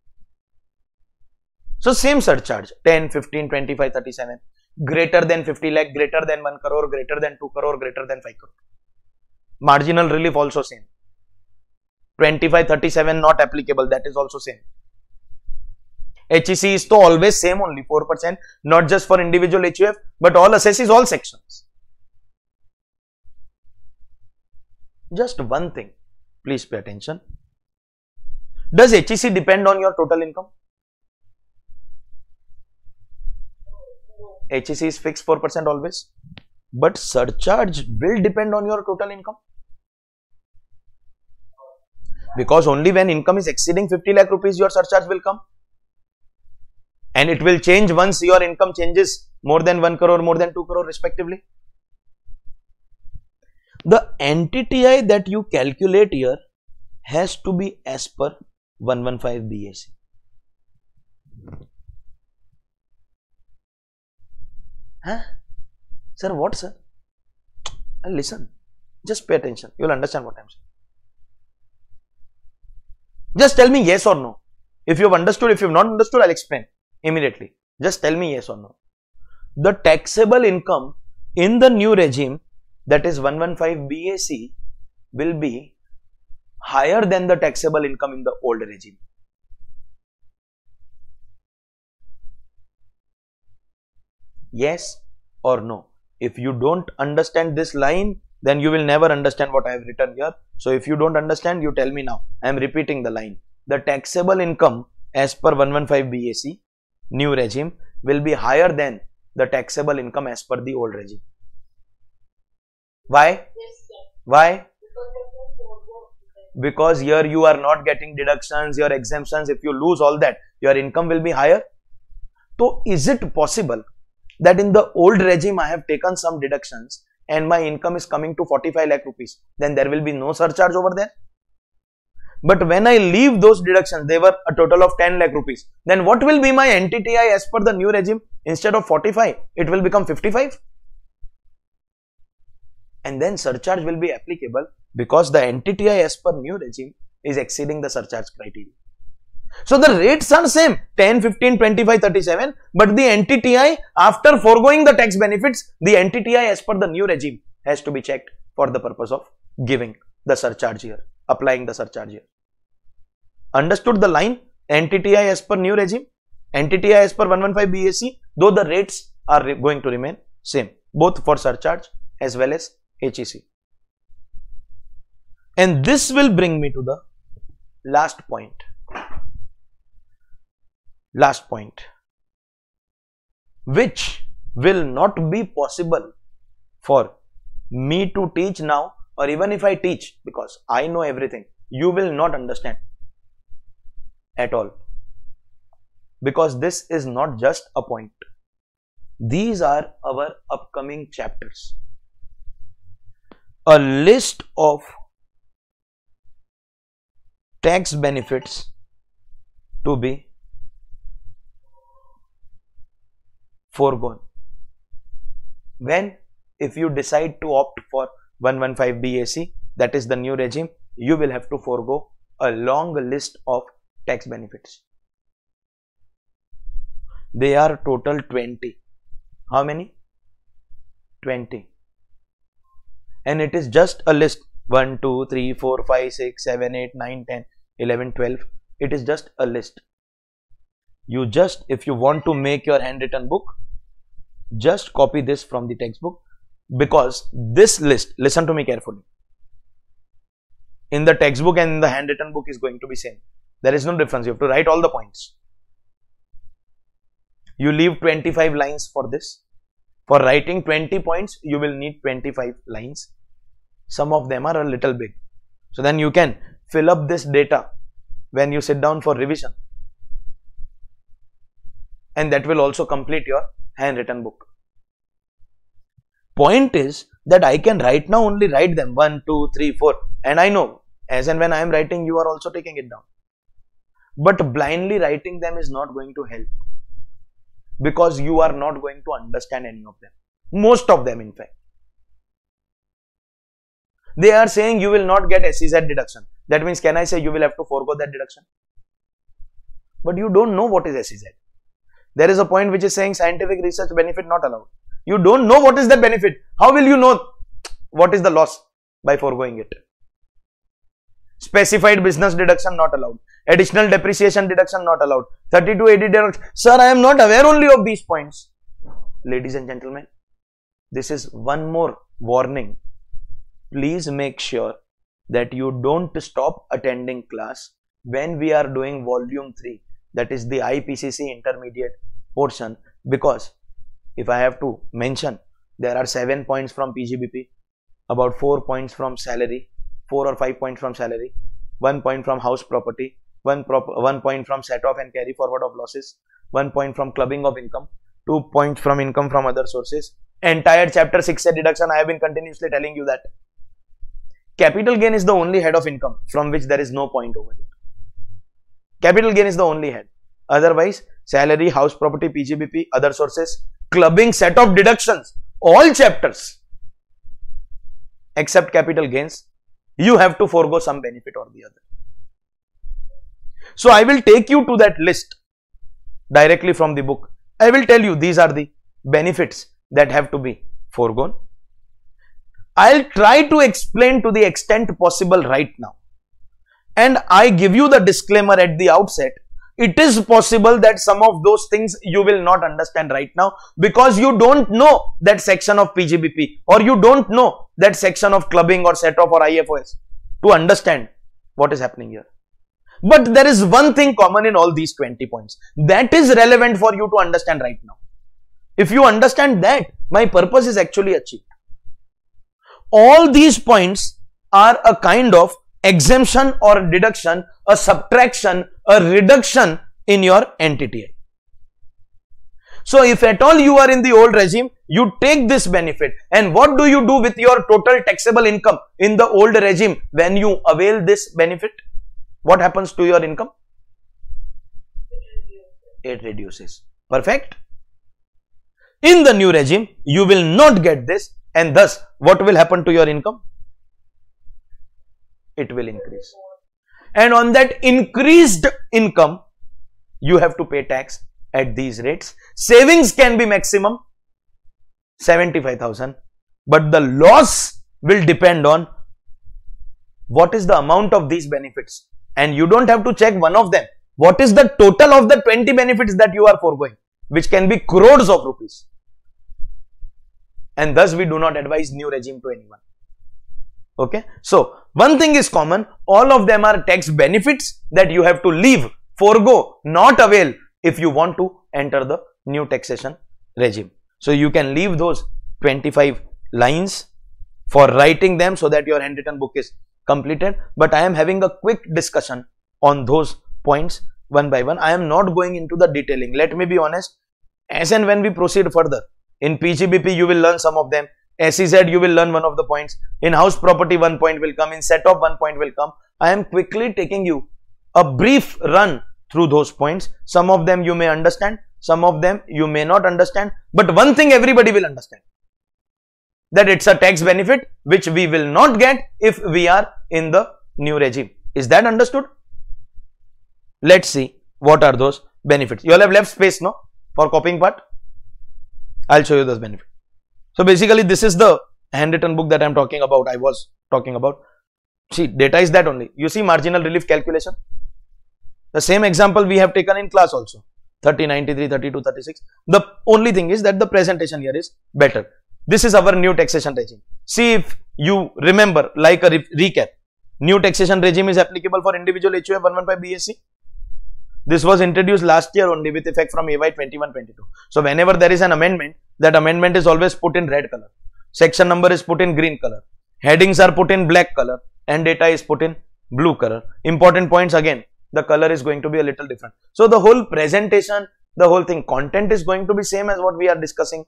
So same surcharge 10, 15, 25, 37. Greater than 50 lakh, greater than 1 crore, greater than 2 crore, greater than 5 crore. Marginal relief also same. 25, 37 not applicable, that is also same. HEC is to always same only 4%, not just for individual HUF, but all assessees, all sections. Just one thing, please pay attention. Does HEC depend on your total income? HEC is fixed 4% always, but surcharge will depend on your total income. Because only when income is exceeding 50 lakh rupees, your surcharge will come. And it will change once your income changes more than 1 crore, more than 2 crore respectively. The NTTI that you calculate here has to be as per 115 BAC. Huh? Sir, what sir? Listen, just pay attention. You will understand what I am saying. Just tell me yes or no. If you have understood, if you have not understood, I will explain immediately. Just tell me yes or no. The taxable income in the new regime, that is 115 BAC, will be higher than the taxable income in the old regime. Yes or no? If you don't understand this line, then you will never understand what I have written here. So if you don't understand, you tell me now. I am repeating the line. The taxable income as per 115 BAC, new regime, will be higher than the taxable income as per the old regime. Why?
Yes, sir.
Why?
Because of the forego.
Because here you are not getting deductions, your exemptions. If you lose all that, your income will be higher. So is it possible that in the old regime I have taken some deductions and my income is coming to 45 lakh rupees, then there will be no surcharge over there? But when I leave those deductions, they were a total of 10 lakh rupees. Then what will be my NTTI as per the new regime? Instead of 45, it will become 55. And then surcharge will be applicable because the NTTI as per new regime is exceeding the surcharge criteria. So the rates are same 10, 15, 25, 37, but the NTTI after foregoing the tax benefits, the NTTI as per the new regime has to be checked for the purpose of giving the surcharge here, applying the surcharge here. Understood the line? NTTI as per new regime, NTTI as per 115 BAC, though the rates are going to remain same, both for surcharge as well as HEC. And this will bring me to the last point. Last point, which will not be possible for me to teach now, or even if I teach, because I know everything, you will not understand at all, because this is not just a point. These are our upcoming chapters. A list of tax benefits to be foregone. When? If you decide to opt for 115 BAC, that is the new regime, you will have to forego a long list of tax benefits. They are total 20. How many? 20. And it is just a list. 1, 2, 3, 4, 5, 6, 7, 8, 9, 10, 11, 12. It is just a list. You just, if you want to make your handwritten book, just copy this from the textbook, because this list, listen to me carefully, in the textbook and in the handwritten book is going to be same. There is no difference. You have to write all the points. You leave 25 lines for this. For writing 20 points, you will need 25 lines. Some of them are a little big. So then you can fill up this data when you sit down for revision. And that will also complete your handwritten book. Point is that I can right now only write them 1, 2, 3, 4, and I know as and when I am writing, you are also taking it down. But blindly writing them is not going to help, because you are not going to understand any of them. Most of them, in fact. They are saying you will not get SEZ deduction. That means, can I say you will have to forego that deduction? But you don't know what is SEZ. There is a point which is saying scientific research benefit not allowed. You don't know what is the benefit. How will you know what is the loss by foregoing it? Specified business deduction not allowed. Additional depreciation deduction not allowed. 30 to 80 deduction. Sir, I am not aware only of these points. Ladies and gentlemen, this is one more warning. Please make sure that you don't stop attending class when we are doing volume 3. That is the IPCC intermediate portion, because if I have to mention, there are 7 points from PGBP, about 4 points from salary, 4 or 5 points from salary, 1 point from house property, 1 point from set off and carry forward of losses, 1 point from clubbing of income, 2 points from income from other sources. Entire chapter 6 deduction, I have been continuously telling you that capital gain is the only head of income from which there is no point over here. Capital gain is the only head. Otherwise, salary, house property, PGBP, other sources, clubbing, set of deductions, all chapters except capital gains, you have to forego some benefit or the other. So I will take you to that list directly from the book. I will tell you these are the benefits that have to be foregone. I'll try to explain to the extent possible right now. And I give you the disclaimer at the outset. It is possible that some of those things you will not understand right now, because you don't know that section of PGBP, or you don't know that section of clubbing or set off or IFOS to understand what is happening here. But there is one thing common in all these 20 points that is relevant for you to understand right now. If you understand that, my purpose is actually achieved. All these points are a kind of exemption or deduction, a subtraction, a reduction in your NTTI. So if at all you are in the old regime, you take this benefit, and what do you do with your total taxable income in the old regime when you avail this benefit? What happens to your income? It reduces. Perfect. In the new regime, you will not get this, and thus what will happen to your income? It will increase. And on that increased income, you have to pay tax at these rates. Savings can be maximum 75,000, but the loss will depend on what is the amount of these benefits. And you don't have to check one of them. What is the total of the 20 benefits that you are foregoing, which can be crores of rupees. and thus we do not advise new regime to anyone. Okay, so one thing is common, all of them are tax benefits that you have to leave, forego, not avail if you want to enter the new taxation regime. So you can leave those 25 lines for writing them so that your handwritten book is completed, but I am having a quick discussion on those points one by one. I am not going into the detailing. Let me be honest, as and when we proceed further, in PGBP you will learn some of them, SEZ you will learn one of the points, in house property one point will come, in set off one point will come. I am quickly taking you a brief run through those points. Some of them you may understand, some of them you may not understand, but one thing everybody will understand, that it's a tax benefit which we will not get if we are in the new regime. Is that understood? Let's see what are those benefits. You all have left space, no, for copying part? I'll show you those benefits. So basically this is the handwritten book that I am talking about, I was talking about. See, data is that only. You see marginal relief calculation. The same example we have taken in class also. 30, 93, 32, 36. The only thing is that the presentation here is better. This is our new taxation regime. See if you remember, like a recap. New taxation regime is applicable for individual HUF 115 BSc. This was introduced last year only with effect from AY 21-22. So whenever there is an amendment, that amendment is always put in red color. Section number is put in green color. Headings are put in black color and data is put in blue color. Important points again, the color is going to be a little different. So the whole presentation, the whole thing, content is going to be same as what we are discussing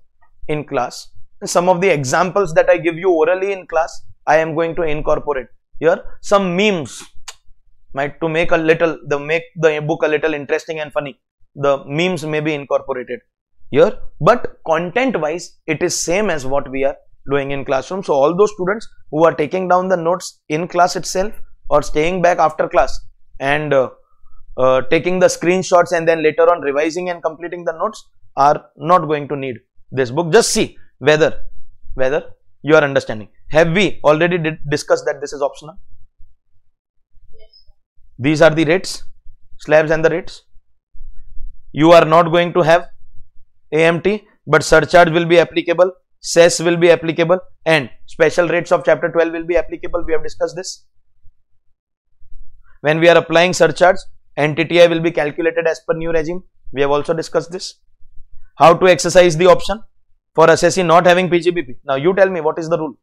in class. Some of the examples that I give you orally in class, I am going to incorporate here. Some memes, might to make the book a little interesting and funny. The memes may be incorporated here, but content wise it is same as what we are doing in classroom. So all those students who are taking down the notes in class itself or staying back after class and taking the screenshots and then later on revising and completing the notes are not going to need this book. Just see whether you are understanding. Have we already discussed that this is optional? These are the rates, slabs and the rates. You are not going to have AMT, but surcharge will be applicable, cess will be applicable, and special rates of chapter 12 will be applicable. We have discussed this. When we are applying surcharge, NTTI will be calculated as per new regime. We have also discussed this. How to exercise the option for assessee not having PGBP. Now you tell me, what is the rule?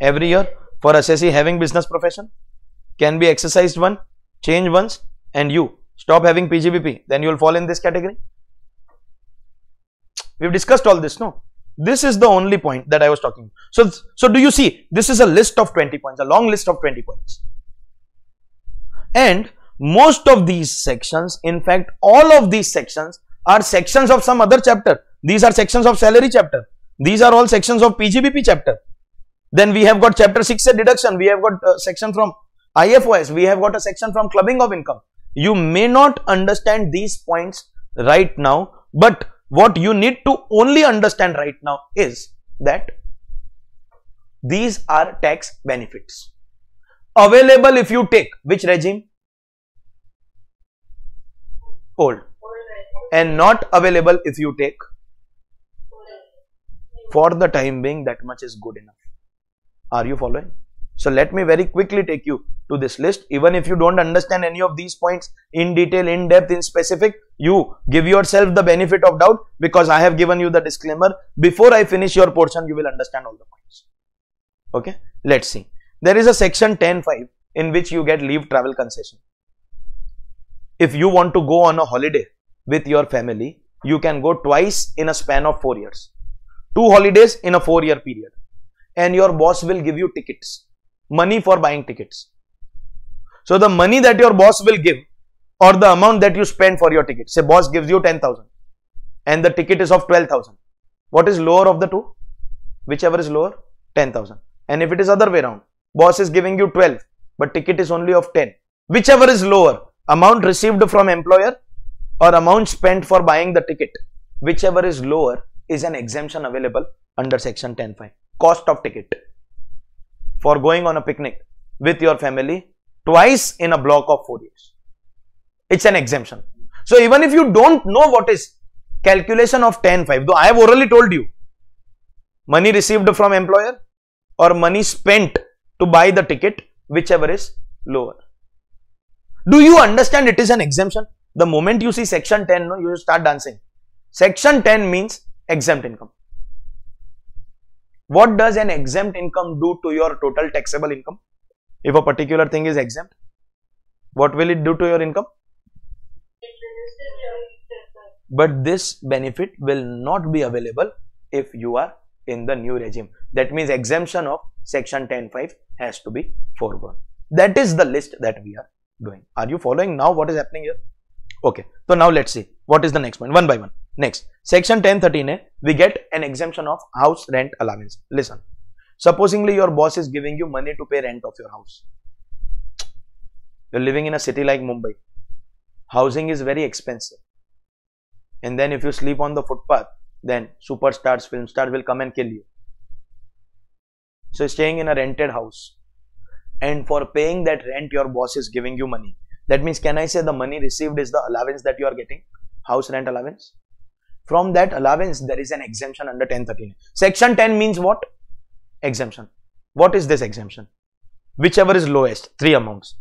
Every year. For assessee having business profession, can be exercised one, change once, and you stop having PGBP, then you will fall in this category. We have discussed all this, no? This is the only point that I was talking. So do you see, this is a list of 20 points, a long list of 20 points. And most of these sections, in fact, all of these sections are sections of some other chapter. These are sections of salary chapter. These are all sections of PGBP chapter. Then we have got chapter 6 deduction, we have got a section from IFOS, we have got a section from clubbing of income. You may not understand these points right now, but what you need to only understand right now is that these are tax benefits available if you take which regime? Old. And not available if you take. For the time being, that much is good enough. Are you following? So let me very quickly take you to this list. Even if you don't understand any of these points in detail, in depth, in specific, you give yourself the benefit of doubt, because I have given you the disclaimer. Before I finish your portion, you will understand all the points. Okay, let's see. There is a section 10.5 in which you get leave travel concession. If you want to go on a holiday with your family, you can go twice in a span of 4 years. 2 holidays in a 4-year period. And your boss will give you tickets, money for buying tickets. So the money that your boss will give, or the amount that you spend for your ticket, say boss gives you 10,000 and the ticket is of 12,000. What is lower of the two? Whichever is lower, 10,000. And if it is other way around, boss is giving you 12, but ticket is only of 10. Whichever is lower, amount received from employer or amount spent for buying the ticket, whichever is lower is an exemption available under section 10.5. Cost of ticket for going on a picnic with your family twice in a block of 4 years. It's an exemption. So even if you don't know what is calculation of 10(5), though I have orally told you, money received from employer or money spent to buy the ticket, whichever is lower. Do you understand it is an exemption? The moment you see section 10, no, you start dancing. Section 10 means exempt income. What does an exempt income do to your total taxable income? If a particular thing is exempt, what will it do to your income?
It reduces your interest.
But this benefit will not be available if you are in the new regime. That means exemption of section 10(5) has to be foregone. That is the list that we are doing. Are you following now what is happening here? Okay. So now let's see what is the next point, one by one. Next, section 10(13)(a), we get an exemption of house rent allowance. Listen, supposingly your boss is giving you money to pay rent of your house. You're living in a city like Mumbai. Housing is very expensive. And then if you sleep on the footpath, then superstars, film stars will come and kill you. So staying in a rented house, and for paying that rent your boss is giving you money. That means, can I say the money received is the allowance that you are getting? House rent allowance. From that allowance, there is an exemption under 10(13). Section 10 means what? Exemption. What is this exemption? Whichever is lowest, three amounts.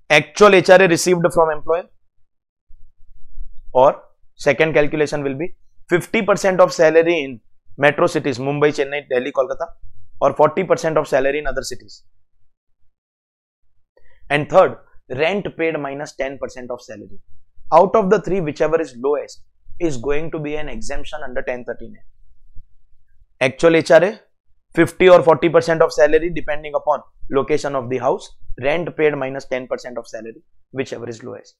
Actual HRA received from employer, or second calculation will be 50% of salary in metro cities, Mumbai, Chennai, Delhi, Kolkata, or 40% of salary in other cities. And third, rent paid minus 10% of salary. Out of the three, whichever is lowest is going to be an exemption under 10(13)(a). Actual HRA, 50 or 40% of salary depending upon location of the house, rent paid minus 10% of salary, whichever is lowest.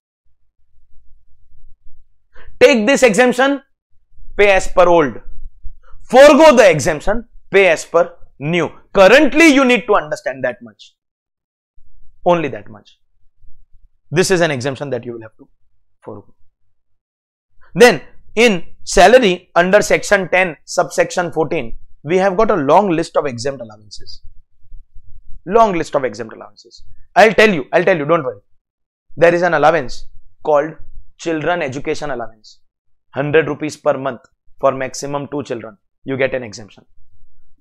Take this exemption, pay as per old. Forgo the exemption, pay as per new. Currently, you need to understand that much. Only that much. This is an exemption that you will have to forgo. Then, in salary under section 10, subsection 14, we have got a long list of exempt allowances. Long list of exempt allowances. I'll tell you, don't worry. There is an allowance called children education allowance. 100 rupees per month for maximum 2 children. You get an exemption.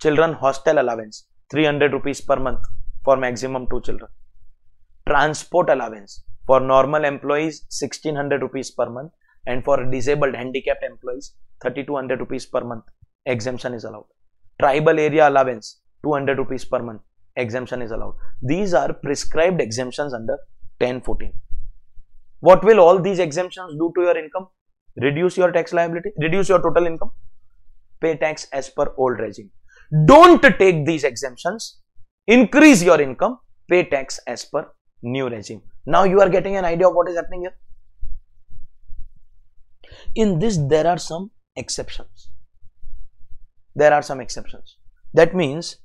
Children hostel allowance. 300 rupees per month for maximum 2 children. Transport allowance for normal employees 1600 rupees per month, and for disabled handicapped employees 3200 rupees per month. Exemption is allowed. Tribal area allowance 200 rupees per month. Exemption is allowed. These are prescribed exemptions under 10(14). What will all these exemptions do to your income? Reduce your tax liability, reduce your total income, pay tax as per old regime. Don't take these exemptions, increase your income, pay tax as per new regime. Now you are getting an idea of what is happening here. In this, there are some exceptions. There are some exceptions. That means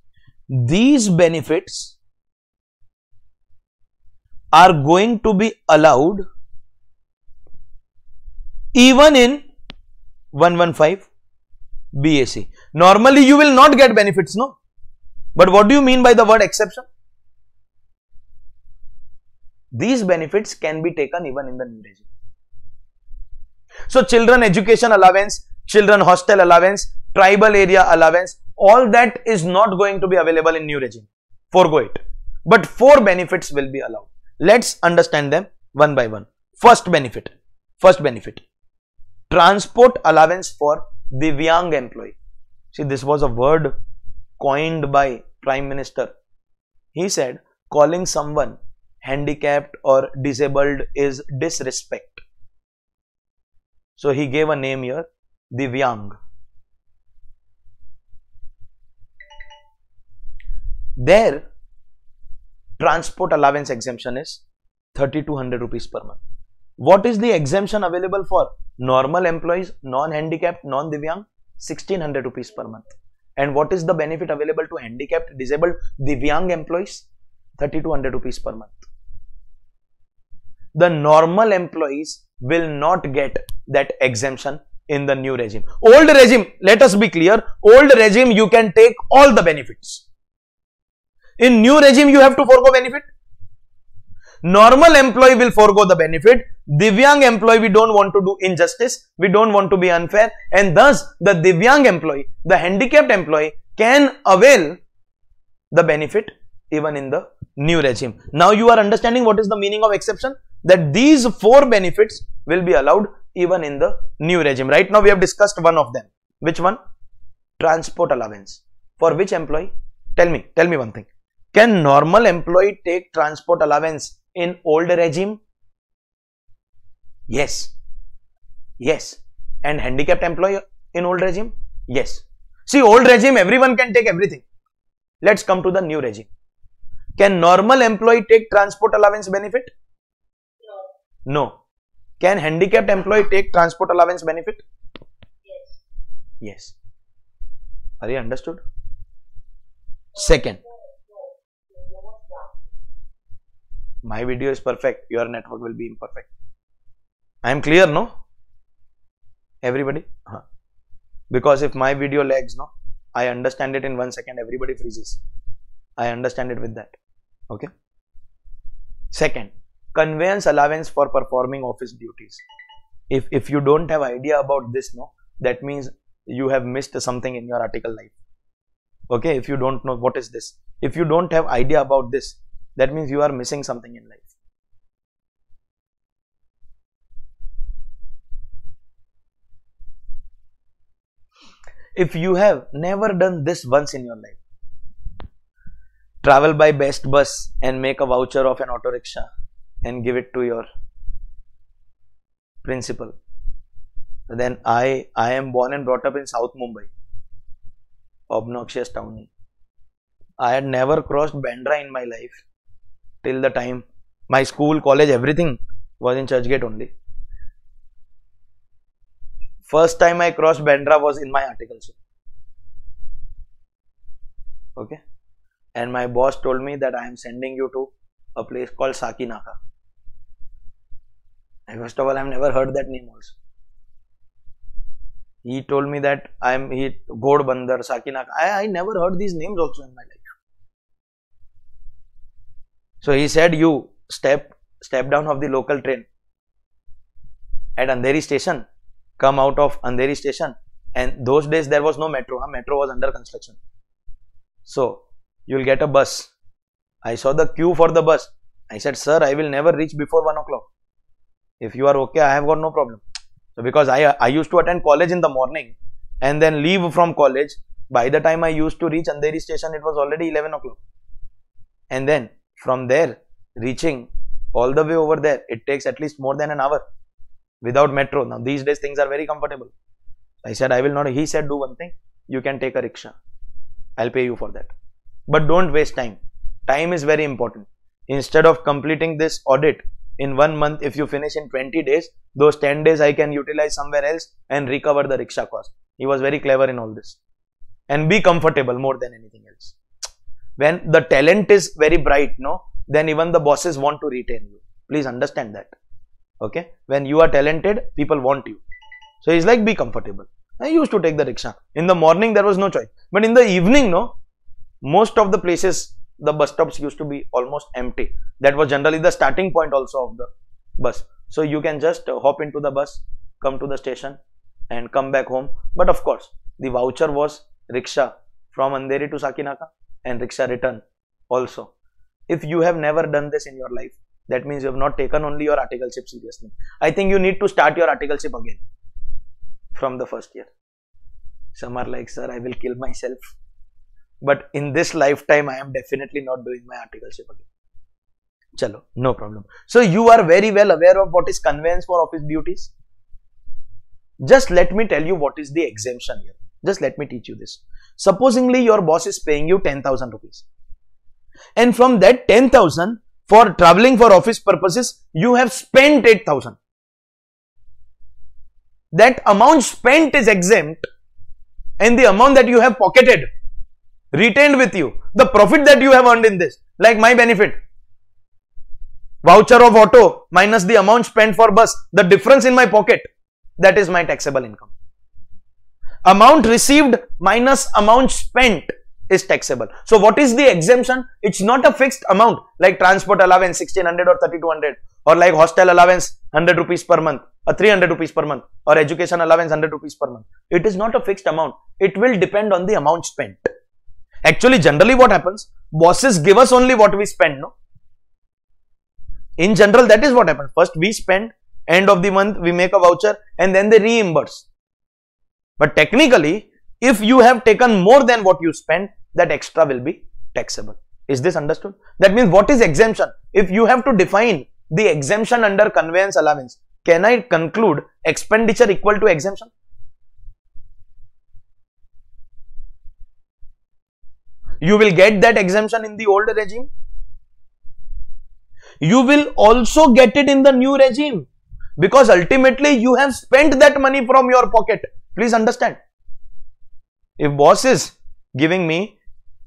these benefits are going to be allowed even in 115 BAC. Normally, you will not get benefits, no? But what do you mean by the word exception? These benefits can be taken even in the new regime. So, children education allowance, children hostel allowance, tribal area allowance, all that is not going to be available in new regime. Forgo it. But 4 benefits will be allowed. Let's understand them one by one. First benefit. Transport allowance for Divyang employee. See, this was a word coined by Prime Minister. He said, calling someone handicapped or disabled is disrespect. So, he gave a name here, Divyang. Their transport allowance exemption is 3200 rupees per month. What is the exemption available for normal employees, non-handicapped, non-Divyang? 1600 rupees per month. And what is the benefit available to handicapped, disabled, Divyang employees? 3200 rupees per month. The normal employees will not get that exemption in the new regime. Old regime, let us be clear, old regime you can take all the benefits. In new regime you have to forgo benefit. Normal employee will forego the benefit. Divyang employee, we don't want to do injustice. We don't want to be unfair. And thus, the Divyang employee, the handicapped employee can avail the benefit even in the new regime. Now you are understanding what is the meaning of exception? That these 4 benefits will be allowed even in the new regime. Right now we have discussed one of them. Which one? Transport allowance. For which employee? Tell me one thing. Can normal employee take transport allowance in old regime? Yes. Yes. And handicapped employee in old regime? Yes. See, old regime everyone can take everything. Let's come to the new regime. Can normal employee take transport allowance benefit? No. Can handicapped employee take transport allowance benefit?
Yes.
Yes. Are you understood? Second. My video is perfect. Your network will be imperfect. I am clear, no? Everybody? Because if my video lags, no? I understand it in 1 second. Everybody freezes. I understand it with that. Okay. Second, conveyance allowance for performing office duties. If you don't have idea about this, no, that means you have missed something in your article life. Okay, if you don't know what is this, if you don't have idea about this, that means you are missing something in life. If you have never done this once in your life, travel by best bus and make a voucher of an auto rickshaw and give it to your principal. Then I am born and brought up in South Mumbai, obnoxious town. I had never crossed Bandra in my life till the time my school, college, everything was in Churchgate only. First time I crossed Bandra was in my articleship. Okay. And my boss told me that I am sending you to a place called Sakinaka. And first of all, I have never heard that name also. He told me that God Bandar, Sakinaka. I never heard these names also in my life. So he said, you step down of the local train at Andheri station, come out of Andheri station, and those days there was no metro. Metro was under construction. So you will get a bus. I saw the queue for the bus. I said, sir, I will never reach before 1 o'clock. If you are okay, I have got no problem. So because I used to attend college in the morning and then leave from college. By the time I used to reach Andheri station, it was already 11 o'clock. And then from there, reaching all the way over there, it takes at least more than an hour without metro. Now these days things are very comfortable. I said, I will not. He said, do one thing. You can take a rickshaw. I'll pay you for that. But don't waste time. Time is very important. Instead of completing this audit in 1 month, if you finish in 20 days, those 10 days I can utilize somewhere else and recover the rickshaw cost. He was very clever in all this. And be comfortable more than anything else. When the talent is very bright, no, then even the bosses want to retain you. Please understand that. Okay. When you are talented, people want you. So he's like, be comfortable. I used to take the rickshaw. In the morning, there was no choice. But in the evening, no, most of the places, the bus stops used to be almost empty. That was generally the starting point also of the bus. So you can just hop into the bus, come to the station and come back home. But of course, the voucher was rickshaw from Andheri to Sakinaka and rickshaw return also. If you have never done this in your life, that means you have not taken only your articleship seriously. I think you need to start your articleship again from the first year. Some are like, sir, I will kill myself. But in this lifetime, I am definitely not doing my articleship again. Chalo, no problem. So you are very well aware of what is conveyance for office duties. Just let me tell you what is the exemption here. Just let me teach you this. Supposingly your boss is paying you 10,000 rupees. And from that 10,000 for traveling for office purposes, you have spent 8,000. That amount spent is exempt and the amount that you have pocketed, retained with you, the profit that you have earned in this, like my benefit, voucher of auto minus the amount spent for bus, the difference in my pocket, that is my taxable income. Amount received minus amount spent, is taxable. So what is the exemption? It's not a fixed amount like transport allowance 1600 or 3200, or like hostel allowance 100 rupees per month or 300 rupees per month, or education allowance 100 rupees per month. It is not a fixed amount. It will depend on the amount spent. Actually, generally what happens, bosses give us only what we spend, no? In general, that is what happens. First we spend, end of the month we make a voucher, and then they reimburse. But technically, if you have taken more than what you spend, that extra will be taxable. Is this understood? That means what is exemption? If you have to define the exemption under conveyance allowance, can I conclude expenditure equal to exemption? You will get that exemption in the old regime. You will also get it in the new regime, because ultimately you have spent that money from your pocket. Please understand. If boss is giving me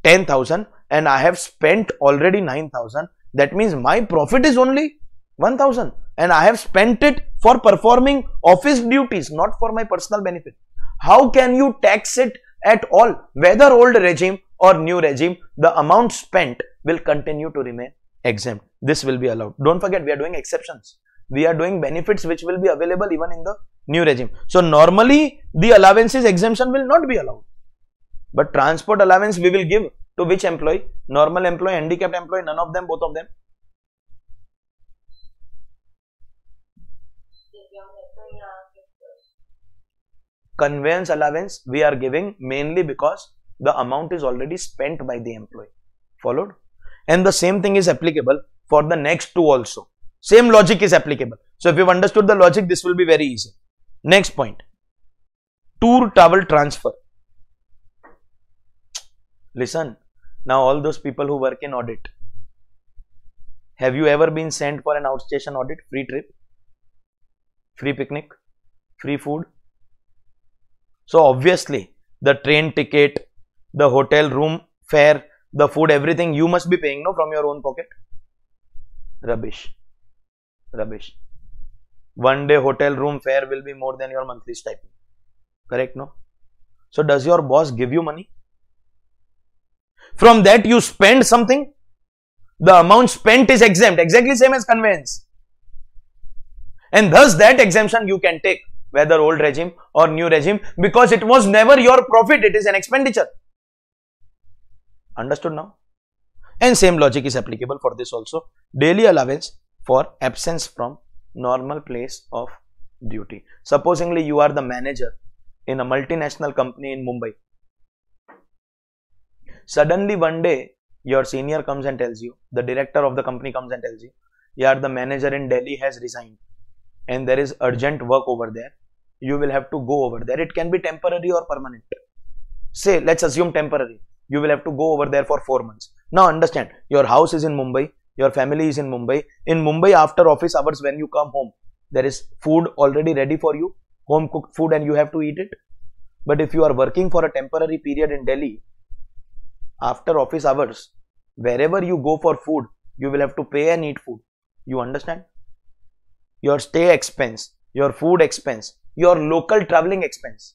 10,000 and I have spent already 9,000, that means my profit is only 1,000 and I have spent it for performing office duties, not for my personal benefit. How can you tax it at all? Whether old regime or new regime, the amount spent will continue to remain exempt. This will be allowed. Don't forget, we are doing exceptions. We are doing benefits which will be available even in the new regime. So normally the allowances exemption will not be allowed. But transport allowance we will give to which employee? Normal employee, handicapped employee, none of them, both of them. Conveyance allowance we are giving mainly because the amount is already spent by the employee. Followed? And the same thing is applicable for the next two also. Same logic is applicable. So if you've understood the logic, this will be very easy. Next point. Tour travel transfer. Listen, now all those people who work in audit, have you ever been sent for an outstation audit? Free trip, free picnic, free food. So obviously the train ticket, the hotel room fare, the food, everything you must be paying, no, from your own pocket. Rubbish. Rubbish. One day hotel room fare will be more than your monthly stipend. Correct, no? So does your boss give you money? From that you spend something, the amount spent is exempt, exactly same as conveyance. And thus that exemption you can take, whether old regime or new regime, because it was never your profit, it is an expenditure. Understood now? And same logic is applicable for this also. Daily allowance for absence from normal place of duty. Supposingly you are the manager in a multinational company in Mumbai. Suddenly one day your senior comes and tells you, the director of the company comes and tells you, yeah, the manager in Delhi has resigned and there is urgent work over there. You will have to go over there. It can be temporary or permanent. Say, let's assume temporary. You will have to go over there for 4 months. Now understand, your house is in Mumbai, your family is in Mumbai. In Mumbai, after office hours, when you come home, there is food already ready for you, home cooked food, and you have to eat it. But if you are working for a temporary period in Delhi, after office hours, wherever you go for food, you will have to pay and eat food. You understand? Your stay expense, your food expense, your local traveling expense.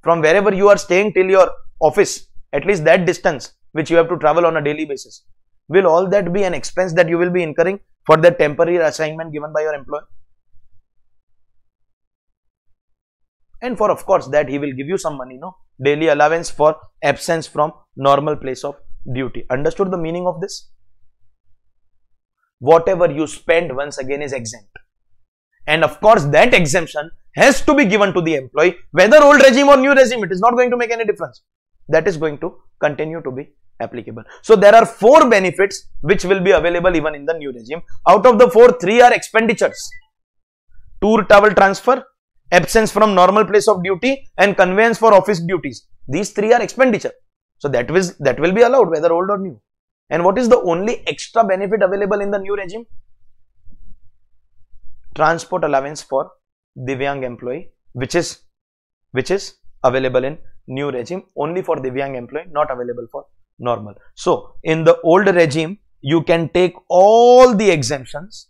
From wherever you are staying till your office, at least that distance which you have to travel on a daily basis, will all that be an expense that you will be incurring for that temporary assignment given by your employer? And for, of course, that he will give you some money, no? Daily allowance for absence from normal place of duty. Understood the meaning of this? Whatever you spend, once again, is exempt. And of course, that exemption has to be given to the employee, whether old regime or new regime. It is not going to make any difference. That is going to continue to be applicable. So there are 4 benefits which will be available even in the new regime. Out of the 4, 3 are expenditures. Tour travel transfer, absence from normal place of duty, and conveyance for office duties. These 3 are expenditure. So that will be allowed, whether old or new. And what is the only extra benefit available in the new regime? Transport allowance for Divyang employee, which is available in new regime only for Divyang employee, not available for normal. So in the old regime, you can take all the exemptions.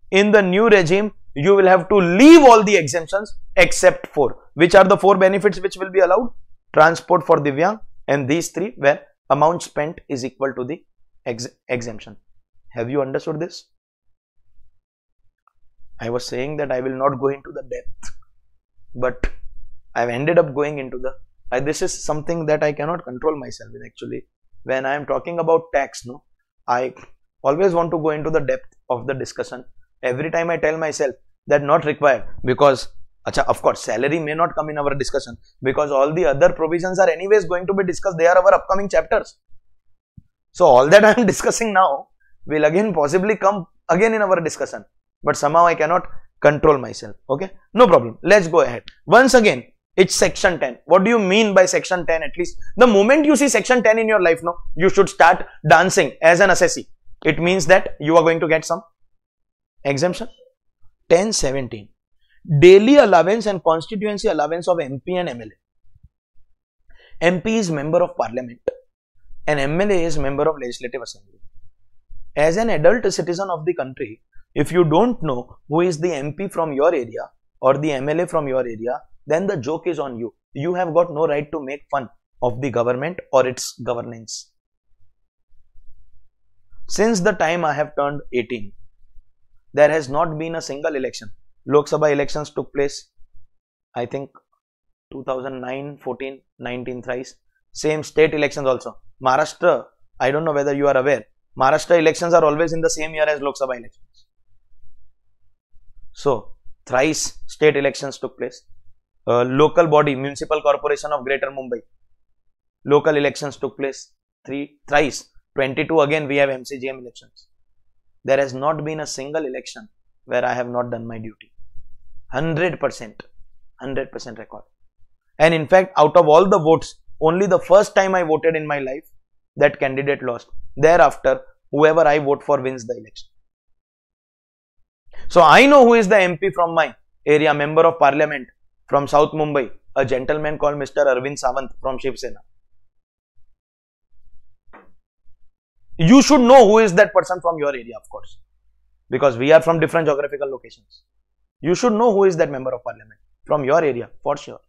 In the new regime, you will have to leave all the exemptions except 4. Which are the 4 benefits which will be allowed? transport for Divyang, and these three where amount spent is equal to the exemption. Have you understood this? I was saying that I will not go into the depth, but I've ended up going into the, this is something that I cannot control myself in actually. When I am talking about tax, no, I always want to go into the depth of the discussion. Every time I tell myself that not required, because of course salary may not come in our discussion because all the other provisions are anyways going to be discussed. They are our upcoming chapters. So all that I am discussing now will again possibly come again in our discussion, but somehow I cannot control myself. Okay, no problem. Let's go ahead. Once again, it's section 10. What do you mean by section 10? At least the moment you see section 10 in your life, no, you should start dancing as an assessee. It means that you are going to get some exemption. 10.17. Daily allowance and constituency allowance of MP and MLA. MP is member of parliament and MLA is member of legislative assembly. As an adult citizen of the country, if you don't know who is the MP from your area or the MLA from your area, then the joke is on you. You have got no right to make fun of the government or its governance. Since the time I have turned 18, there has not been a single election. Lok Sabha elections took place, I think 2009, 14, 19 thrice. Same state elections also. Maharashtra, I don't know whether you are aware, Maharashtra elections are always in the same year as Lok Sabha elections. So, thrice state elections took place. Local body, Municipal Corporation of Greater Mumbai, local elections took place thrice. 22 again we have MCGM elections. There has not been a single election where I have not done my duty. 100% record. And in fact, out of all the votes, only the first time I voted in my life, that candidate lost. Thereafter, whoever I vote for wins the election. So I know who is the MP from my area, member of parliament from South Mumbai, a gentleman called Mr. Arvind Sawant from Shiv Sena. You should know who is that person from your area, of course, because we are from different geographical locations. You should know who is that member of parliament from your area, for sure.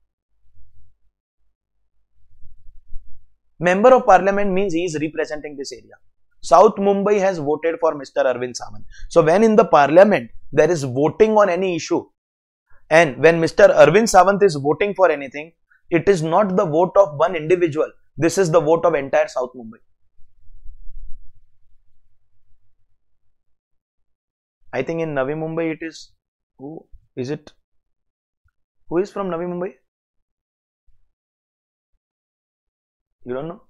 Member of parliament means he is representing this area. South Mumbai has voted for Mr. Arvind Sawant. So when in the parliament there is voting on any issue, and when Mr. Arvind Sawant is voting for anything, it is not the vote of one individual. This is the vote of entire South Mumbai. I think in Navi Mumbai it is, who is it? Who is from Navi Mumbai? You don't know?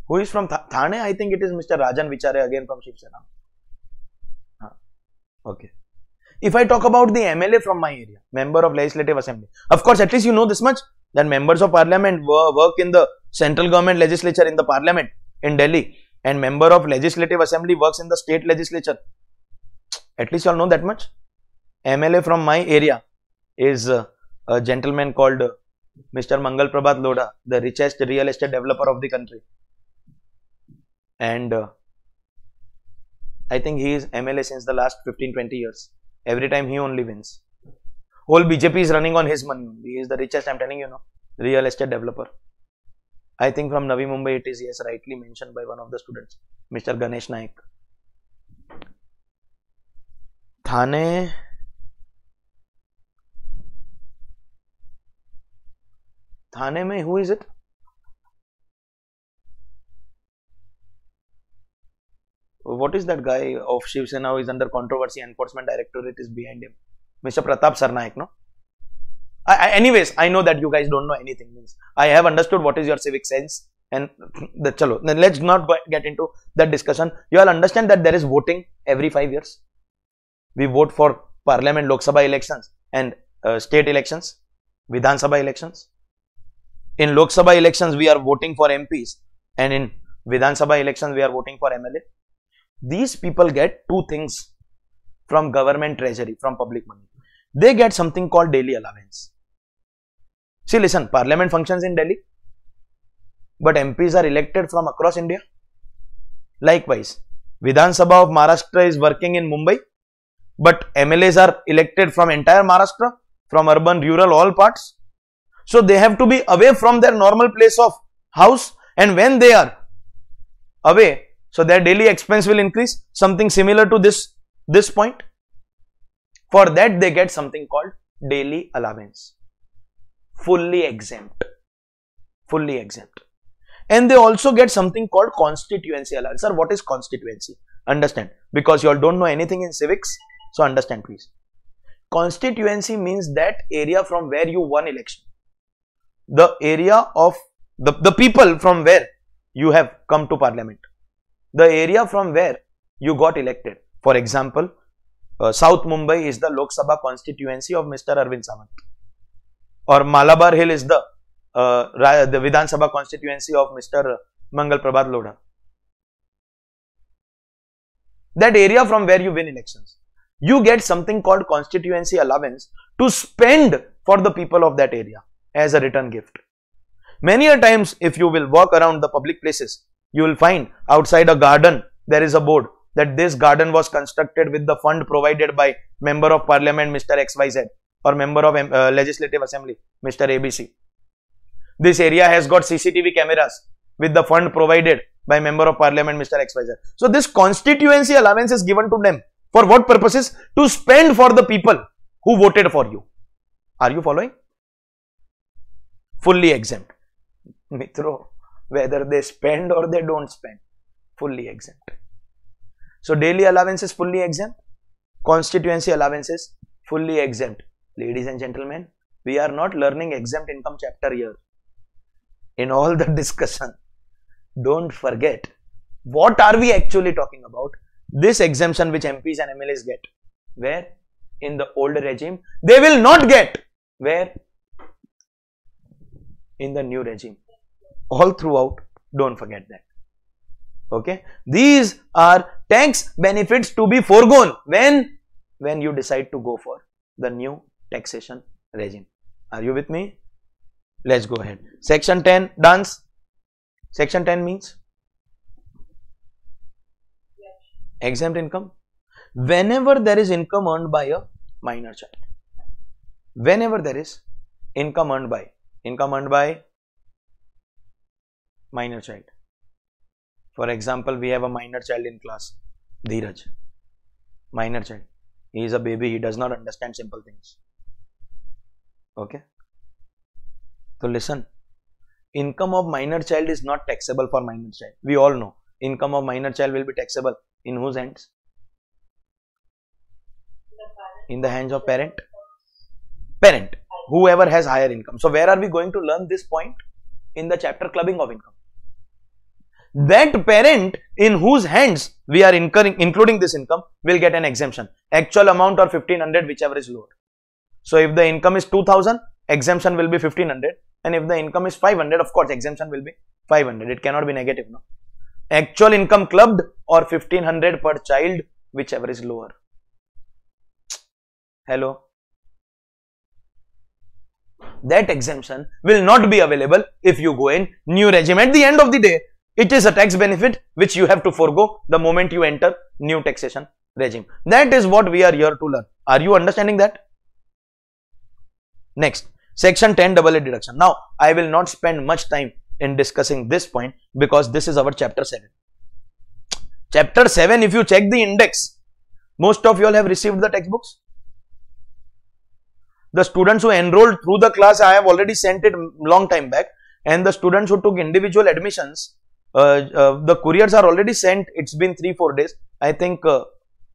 Who is from Thane? I think it is Mr. Rajan Vichare again from Shiv Sena. Okay. If I talk about the MLA from my area, member of Legislative Assembly, of course, at least you know this much, that members of parliament work in the central government legislature in the parliament in Delhi, and member of Legislative Assembly works in the state legislature. At least you all know that much. MLA from my area is a gentleman called Mr. Mangal Prabhat Lodha, the richest real estate developer of the country. And I think he is MLA since the last 15-20 years. Every time he only wins. Whole BJP is running on his money. He is the richest, I am telling you, no, real estate developer. I think from Navi Mumbai it is, yes, rightly mentioned by one of the students, Mr. Ganesh Naik. Thane. Thane mein who is it? What is that guy of Shiv Sena who is under controversy? Enforcement Directorate is behind him. Mr. Pratap Sarnaik, no? Anyways, I know that you guys don't know anything. Means I have understood what is your civic sense, and chalo. Then let's not get into that discussion. You all understand that there is voting every 5 years. We vote for Parliament, Lok Sabha elections and state elections, Vidhan Sabha elections. In Lok Sabha elections, we are voting for MPs, and in Vidhan Sabha elections, we are voting for MLA. These people get two things from government treasury, from public money. They get something called daily allowance. See, listen, Parliament functions in Delhi, but MPs are elected from across India. Likewise, Vidhan Sabha of Maharashtra is working in Mumbai, but MLAs are elected from entire Maharashtra, from urban, rural, all parts. So they have to be away from their normal place of house, and when they are away, so their daily expense will increase, something similar to this point. For that they get something called daily allowance, fully exempt, and they also get something called constituency allowance. Sir, what is constituency? Understand, because you all don't know anything in civics, so understand please. Constituency means that area from where you won election, the area of the people from where you have come to parliament, the area from where you got elected. For example, South Mumbai is the Lok Sabha constituency of Mr. Arvind Samant, or Malabar Hill is the Vidhan Sabha constituency of Mr. Mangal Prabhat Lodha. That area from where you win elections, you get something called constituency allowance to spend for the people of that area as a return gift. Many a times, if you will walk around the public places, you will find outside a garden there is a board that this garden was constructed with the fund provided by Member of Parliament Mr. XYZ or Member of Legislative Assembly Mr. ABC. This area has got CCTV cameras with the fund provided by Member of Parliament Mr. XYZ. So this constituency allowance is given to them. For what purposes? To spend for the people who voted for you. Are you following? Fully exempt. Mitro, whether they spend or they don't spend, fully exempt. So daily allowance is fully exempt, constituency allowance is fully exempt. Ladies and gentlemen, we are not learning exempt income chapter here. In all the discussion, don't forget, what are we actually talking about? This exemption which MPs and MLAs get, where? In the old regime, they will not get. Where? In the new regime. All throughout, don't forget that. Okay, these are tax benefits to be foregone when you decide to go for the new taxation regime. Are you with me? Let's go ahead. Section 10, dance. Section 10 means exempt income. Whenever there is income earned by a minor child, whenever there is income earned by minor child. For example, we have a minor child in class, Dheeraj. Minor child. He is a baby. He does not understand simple things. Okay. So listen. Income of minor child is not taxable for minor child. We all know. Income of minor child will be taxable in whose hands? In the hands of parent. Parent. Whoever has higher income. So where are we going to learn this point? In the chapter clubbing of income. That parent in whose hands we are including this income will get an exemption. Actual amount or 1500, whichever is lower. So if the income is 2000, exemption will be 1500, and if the income is 500, of course exemption will be 500. It cannot be negative, no. Actual income clubbed or 1500 per child, whichever is lower. Hello. That exemption will not be available if you go in new regime. At the end of the day, it is a tax benefit which you have to forego the moment you enter new taxation regime. That is what we are here to learn. Are you understanding that? Next, section 10 AA deduction. Now, I will not spend much time in discussing this point because this is our chapter 7. Chapter 7, if you check the index, most of you all have received the textbooks. The students who enrolled through the class, I have already sent it long time back, and the students who took individual admissions, the couriers are already sent. It's been 3-4 days. I think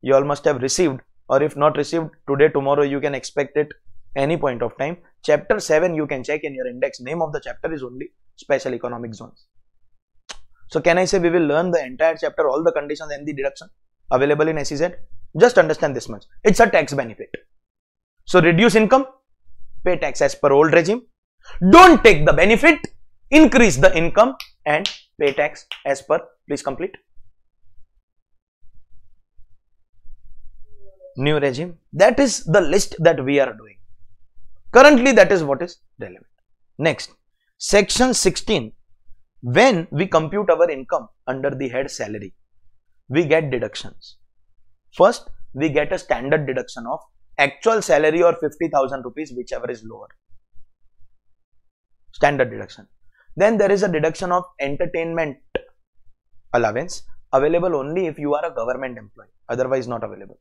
you all must have received, or if not received today, tomorrow you can expect it any point of time. Chapter 7 you can check in your index. Name of the chapter is only Special Economic Zones. So can I say we will learn the entire chapter, all the conditions and the deduction available in SEZ? Just understand this much. It's a tax benefit. So reduce income, pay tax as per old regime. Don't take the benefit, increase the income and pay tax as per, please complete, new regime. That is the list that we are doing. Currently that is what is relevant. Next, section 16. When we compute our income under the head salary, we get deductions. First, we get a standard deduction of actual salary or 50,000 rupees, whichever is lower. standard deduction. Then there is a deduction of entertainment allowance, available only if you are a government employee, otherwise not available.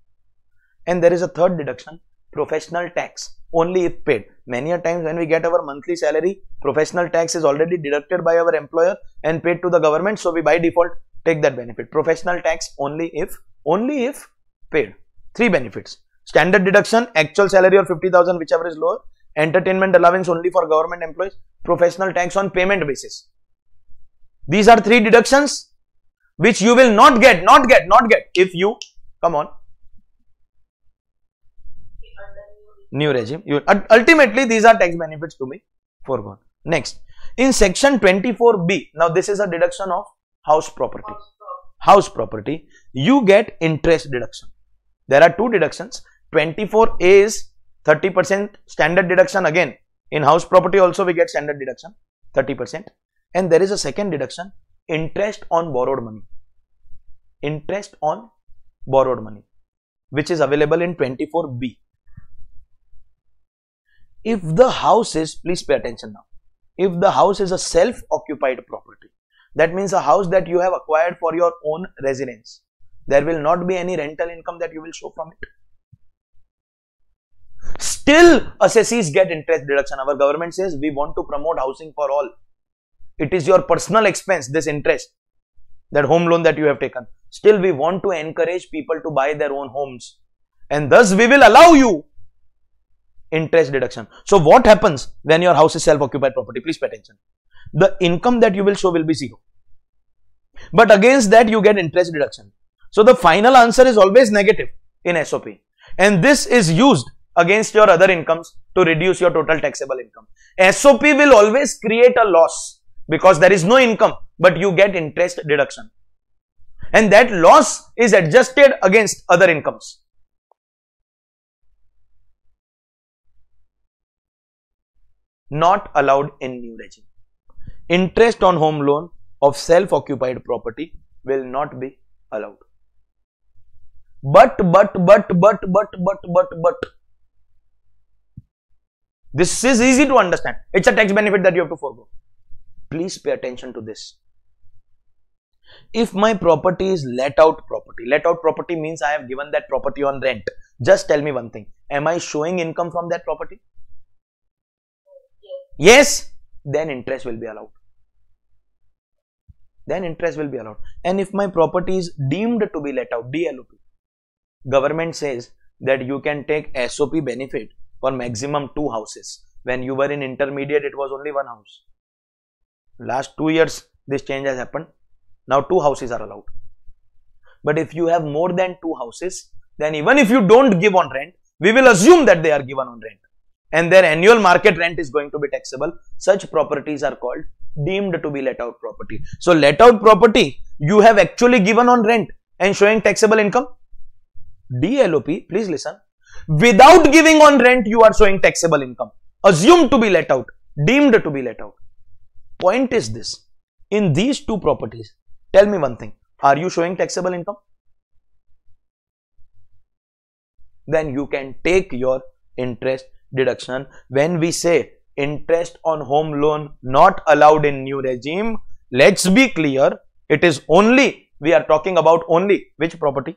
And there is a third deduction, professional tax, only if paid. Many a times when we get our monthly salary, professional tax is already deducted by our employer and paid to the government, so we by default take that benefit. Professional tax only if paid. Three benefits: standard deduction, actual salary or 50,000, whichever is lower; entertainment allowance only for government employees; professional tax on payment basis. These are three deductions which you will not get if you come on new regime. Ultimately these are tax benefits to be foregone. Next, in section 24B, now this is a deduction of house property. House property, you get interest deduction. There are two deductions. 24A is 30% standard deduction. Again, in house property also we get standard deduction 30%. And there is a second deduction, interest on borrowed money. Interest on borrowed money, which is available in 24B. If the house is, please pay attention now, if the house is a self-occupied property, that means a house that you have acquired for your own residence, there will not be any rental income that you will show from it. Still, assessees get interest deduction. Our government says we want to promote housing for all. It is your personal expense, this interest, that home loan that you have taken. Still, we want to encourage people to buy their own homes, and thus we will allow you interest deduction. So what happens when your house is self-occupied property? Please pay attention. The income that you will show will be zero, but against that you get interest deduction. So the final answer is always negative in SOP, and this is used against your other incomes to reduce your total taxable income. SOP will always create a loss because there is no income, but you get interest deduction, and that loss is adjusted against other incomes. Not allowed in new regime. Interest on home loan of self-occupied property will not be allowed. But, this is easy to understand. It's a tax benefit that you have to forego. Please pay attention to this. If my property is let out property means I have given that property on rent. Just tell me one thing. Am I showing income from that property? Yes, then interest will be allowed. And if my property is deemed to be let out, DLOP, government says that you can take SOP benefit for maximum 2 houses. When you were in intermediate, it was only 1 house. Last 2 years, this change has happened. Now 2 houses are allowed. But if you have more than 2 houses, then even if you don't give on rent, we will assume that they are given on rent, and their annual market rent is going to be taxable. Such properties are called deemed to be let out property. So let out property you have actually given on rent and showing taxable income. DLOP, please listen, without giving on rent you are showing taxable income, assumed to be let out, deemed to be let out. Point is this, in these 2 properties, tell me one thing, are you showing taxable income? Then you can take your interest deduction. When we say interest on home loan not allowed in new regime, let's be clear, it is only, we are talking about only which property?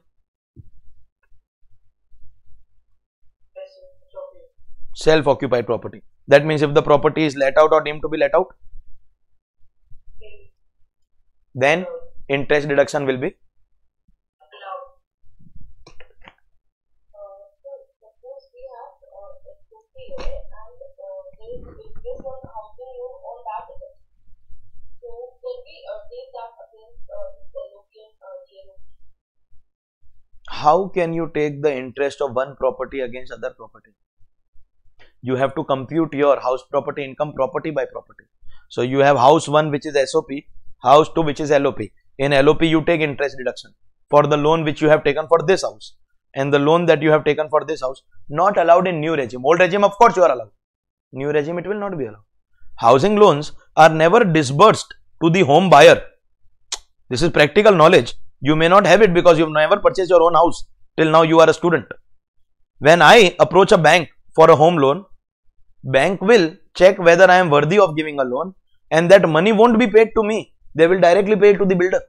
Self-occupied property. That means if the property is let out or deemed to be let out, then interest deduction will be how can you take the interest of one property against other property? You have to compute your house property income property by property. So you have house 1 which is SOP, house 2 which is LOP. In LOP you take interest deduction for the loan which you have taken for this house, and the loan that you have taken for this house not allowed in new regime. Old regime of course you are allowed, new regime it will not be allowed. Housing loans are never disbursed to the home buyer. This is practical knowledge. You may not have it because you have never purchased your own house till now, you are a student. When I approach a bank for a home loan, bank will check whether I am worthy of giving a loan, and that money won't be paid to me. They will directly pay it to the builder.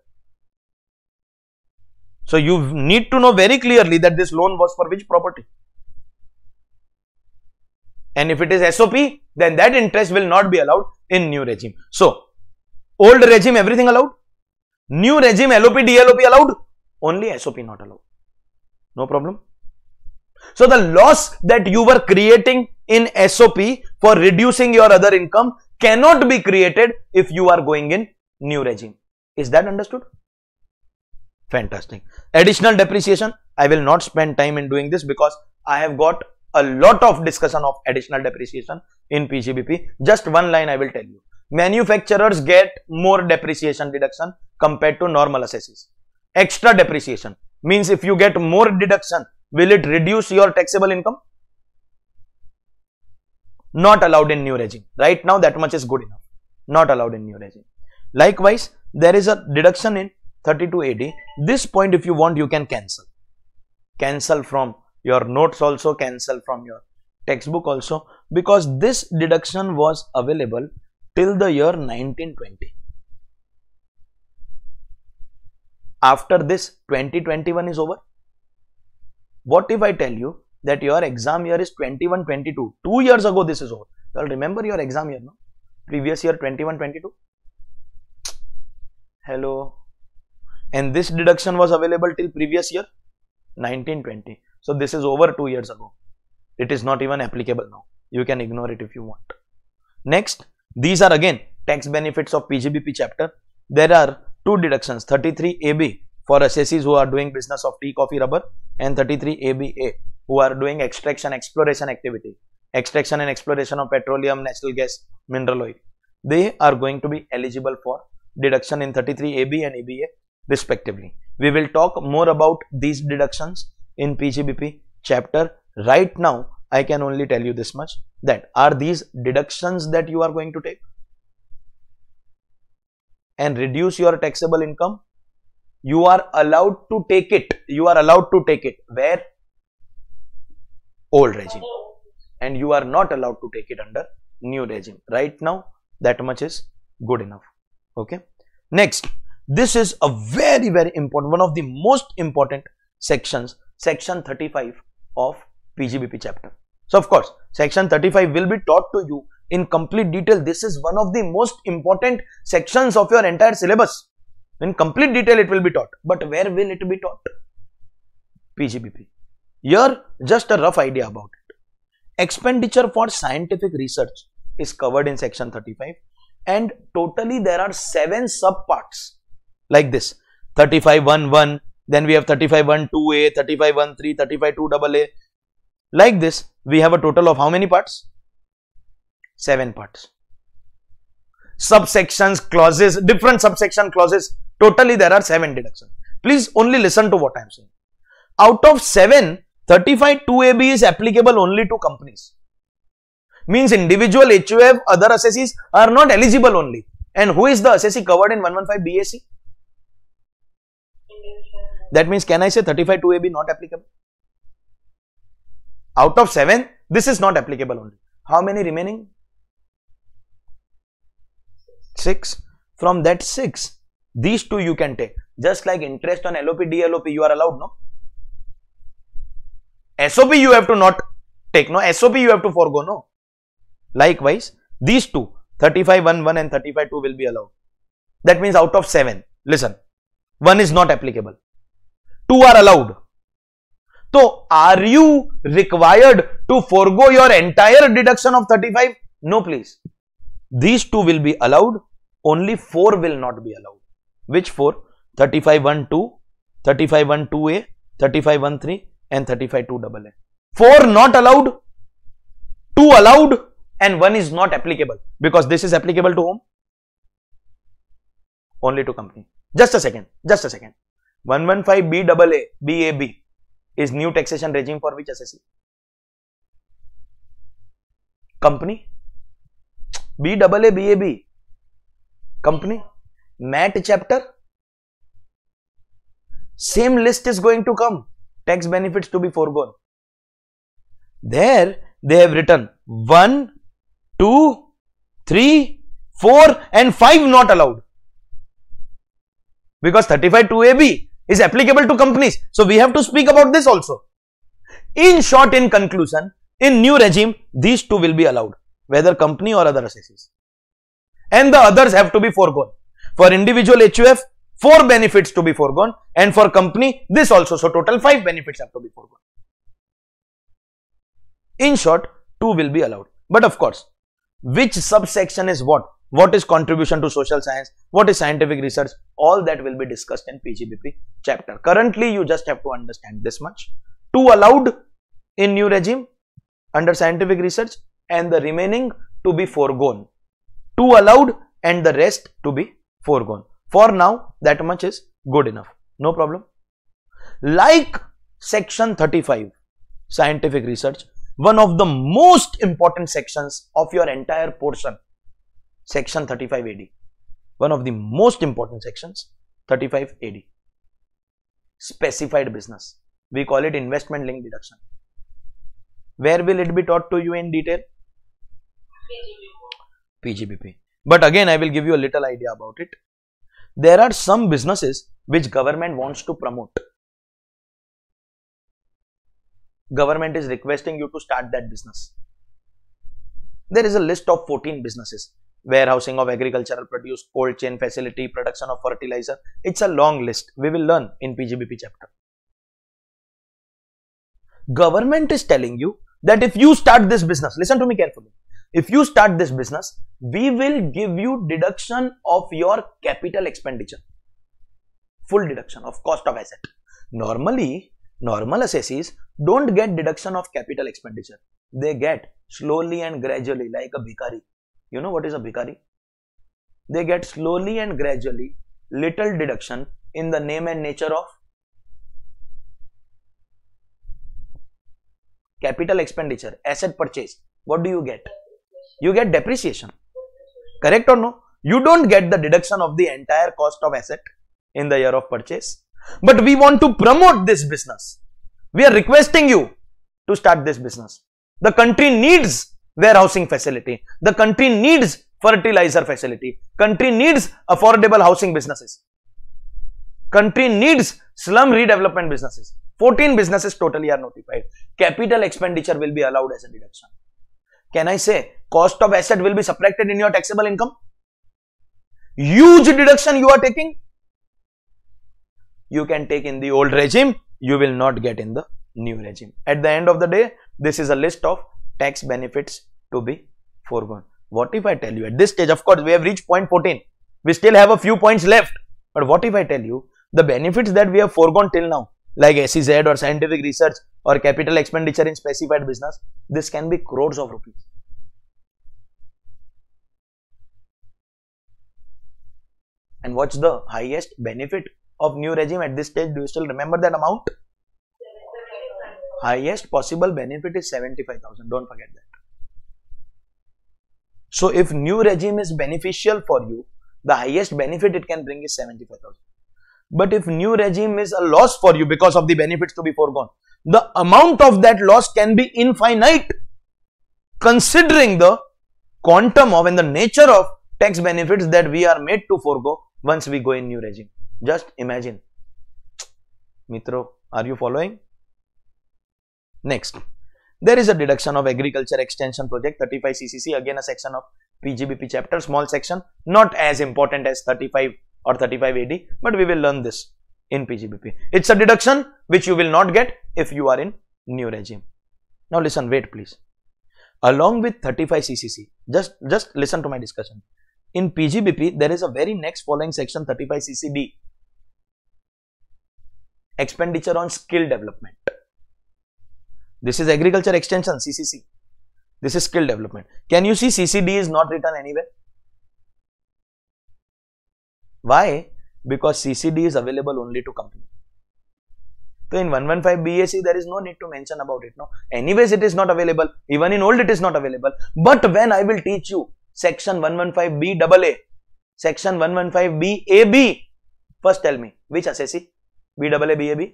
So you need to know very clearly that this loan was for which property. And if it is SOP, then that interest will not be allowed in new regime. So, old regime everything allowed. New regime LOP, DLOP allowed. Only SOP not allowed. No problem. So, the loss that you were creating in SOP for reducing your other income cannot be created if you are going in new regime. Is that understood? Fantastic. Additional depreciation. I will not spend time in doing this because I have got a lot of discussion of additional depreciation in PGBP. Just one line I will tell you. Manufacturers get more depreciation deduction compared to normal assessees. Extra depreciation means if you get more deduction, will it reduce your taxable income? Not allowed in new regime. Right now that much is good enough. Not allowed in new regime. Likewise, there is a deduction in 32 AD. This point if you want you can cancel. Cancel from your notes also, cancel from your textbook also, because this deduction was available till the year 1920. After this 2021 is over. What if I tell you that your exam year is 21-22? 2 years ago this is over. Well, remember your exam year, no? Previous year 21-22. Hello. And this deduction was available till previous year 1920. So this is over 2 years ago. It is not even applicable now. You can ignore it if you want. Next, these are again tax benefits of PGBP chapter. There are two deductions, 33 AB for assessees who are doing business of tea, coffee, rubber, and 33 ABA who are doing extraction, exploration activity, extraction and exploration of petroleum, natural gas, mineral oil. They are going to be eligible for deduction in 33 AB and ABA respectively. We will talk more about these deductions in PGBP chapter. Right now, I can only tell you this much, that are these deductions that you are going to take and reduce your taxable income. You are allowed to take it. You are allowed to take it. Where? Old regime. And you are not allowed to take it under new regime. Right now, that much is good enough. Okay. Next, this is a very, very important, one of the most important sections, section 35 of PGBP chapter. So, of course, section 35 will be taught to you in complete detail. This is one of the most important sections of your entire syllabus. In complete detail it will be taught. But where will it be taught? PGBP. Here, just a rough idea about it. Expenditure for scientific research is covered in section 35, and totally there are 7 subparts like this. 35.1.1, then we have 35.1.2a, 35.1.3, 35.2AA. Like this, we have a total of how many parts? 7 parts. Subsections, clauses, different subsection clauses. Totally there are 7 deductions. Please only listen to what I am saying. Out of 7, 35.2AB is applicable only to companies. Means individual HUF, other assessees are not eligible only. And who is the assessee covered in 115 BAC? That means, can I say 35.2AB not applicable? Out of 7, this is not applicable only. How many remaining? 6. From that 6, these 2 you can take. Just like interest on LOP, DLOP, you are allowed, no? SOP you have to not take, no? SOP you have to forego, no? Likewise, these 2, 35.1.1 and 35.2 will be allowed. That means out of 7, listen, 1 is not applicable. 2 are allowed. So, are you required to forego your entire deduction of 35? No, please. These 2 will be allowed. Only 4 will not be allowed. Which 4? 35.1.2, 35.1.2a, 35.1.3 and 35.2AA. 4 not allowed, 2 allowed, and 1 is not applicable, because this is applicable to whom? Only to company. Just a second. 115 BAA, BAB is new taxation regime for which assessee? Company. BAA, BAB, company. MAT chapter. Same list is going to come. Tax benefits to be foregone. There they have written 1 2, 3, 4 and 5 not allowed. Because 35(2)(ab) is applicable to companies. So we have to speak about this also. In short, in conclusion, in new regime, these two will be allowed, whether company or other assessees. And the others have to be foregone. For individual HUF, 4 benefits to be foregone, and for company, this also. So total 5 benefits have to be foregone. In short, 2 will be allowed. But of course, which subsection is what? What is contribution to social science? What is scientific research? All that will be discussed in PGBP chapter. Currently, you just have to understand this much. 2 allowed in new regime under scientific research and the remaining to be foregone. 2 allowed and the rest to be foregone. For now, that much is good enough. No problem. Like section 35, scientific research, one of the most important sections of your entire portion, section 35 AD. One of the most important sections, 35 AD. Specified business. We call it investment linked deduction. Where will it be taught to you in detail? PGBP. But again, I will give you a little idea about it. There are some businesses which government wants to promote. Government is requesting you to start that business. There is a list of 14 businesses. Warehousing of agricultural produce, cold chain facility, production of fertilizer. It's a long list. We will learn in PGBP chapter. Government is telling you that if you start this business, listen to me carefully. If you start this business, we will give you deduction of your capital expenditure. Full deduction of cost of asset. Normally, normal assessees don't get deduction of capital expenditure. They get slowly and gradually, like a bhikari. You know what is a bhikari? They get slowly and gradually little deduction in the name and nature of capital expenditure, asset purchase. What do you get? You get depreciation. Correct or no? You don't get the deduction of the entire cost of asset in the year of purchase. But we want to promote this business. We are requesting you to start this business. The country needs warehousing facility. The country needs fertilizer facility. Country needs affordable housing businesses. Country needs slum redevelopment businesses. 14 businesses totally are notified. Capital expenditure will be allowed as a deduction. Can I say cost of asset will be subtracted in your taxable income? Huge deduction you are taking. You can take in the old regime. You will not get in the new regime. At the end of the day, this is a list of tax benefits to be foregone. What if I tell you at this stage, of course, we have reached point 14. We still have a few points left. But what if I tell you the benefits that we have foregone till now, like SEZ or scientific research or capital expenditure in specified business, this can be crores of rupees. And what's the highest benefit of new regime at this stage? Do you still remember that amount? Highest possible benefit is 75,000. Don't forget that. So if new regime is beneficial for you, the highest benefit it can bring is 75,000. But if new regime is a loss for you because of the benefits to be foregone, the amount of that loss can be infinite, considering the quantum of and the nature of tax benefits that we are made to forego once we go in new regime. Just imagine. Mitro, are you following? Next, there is a deduction of agriculture extension project 35 CCC, again a section of PGBP chapter, small section, not as important as 35 or 35 AD, but we will learn this in PGBP. It's a deduction which you will not get if you are in new regime. Now listen, wait please. Along with 35 CCC, just listen to my discussion. In PGBP, there is a very next following section 35 CCD, expenditure on skill development. This is agriculture extension, CCC. This is skill development. Can you see CCD is not written anywhere? Why? Because CCD is available only to company. So in 115 BAC, there is no need to mention about it. No. Anyways, it is not available. Even in old, it is not available. But when I will teach you section 115 BAA, section 115 BAB, first tell me, which assessee? BAA, BAB?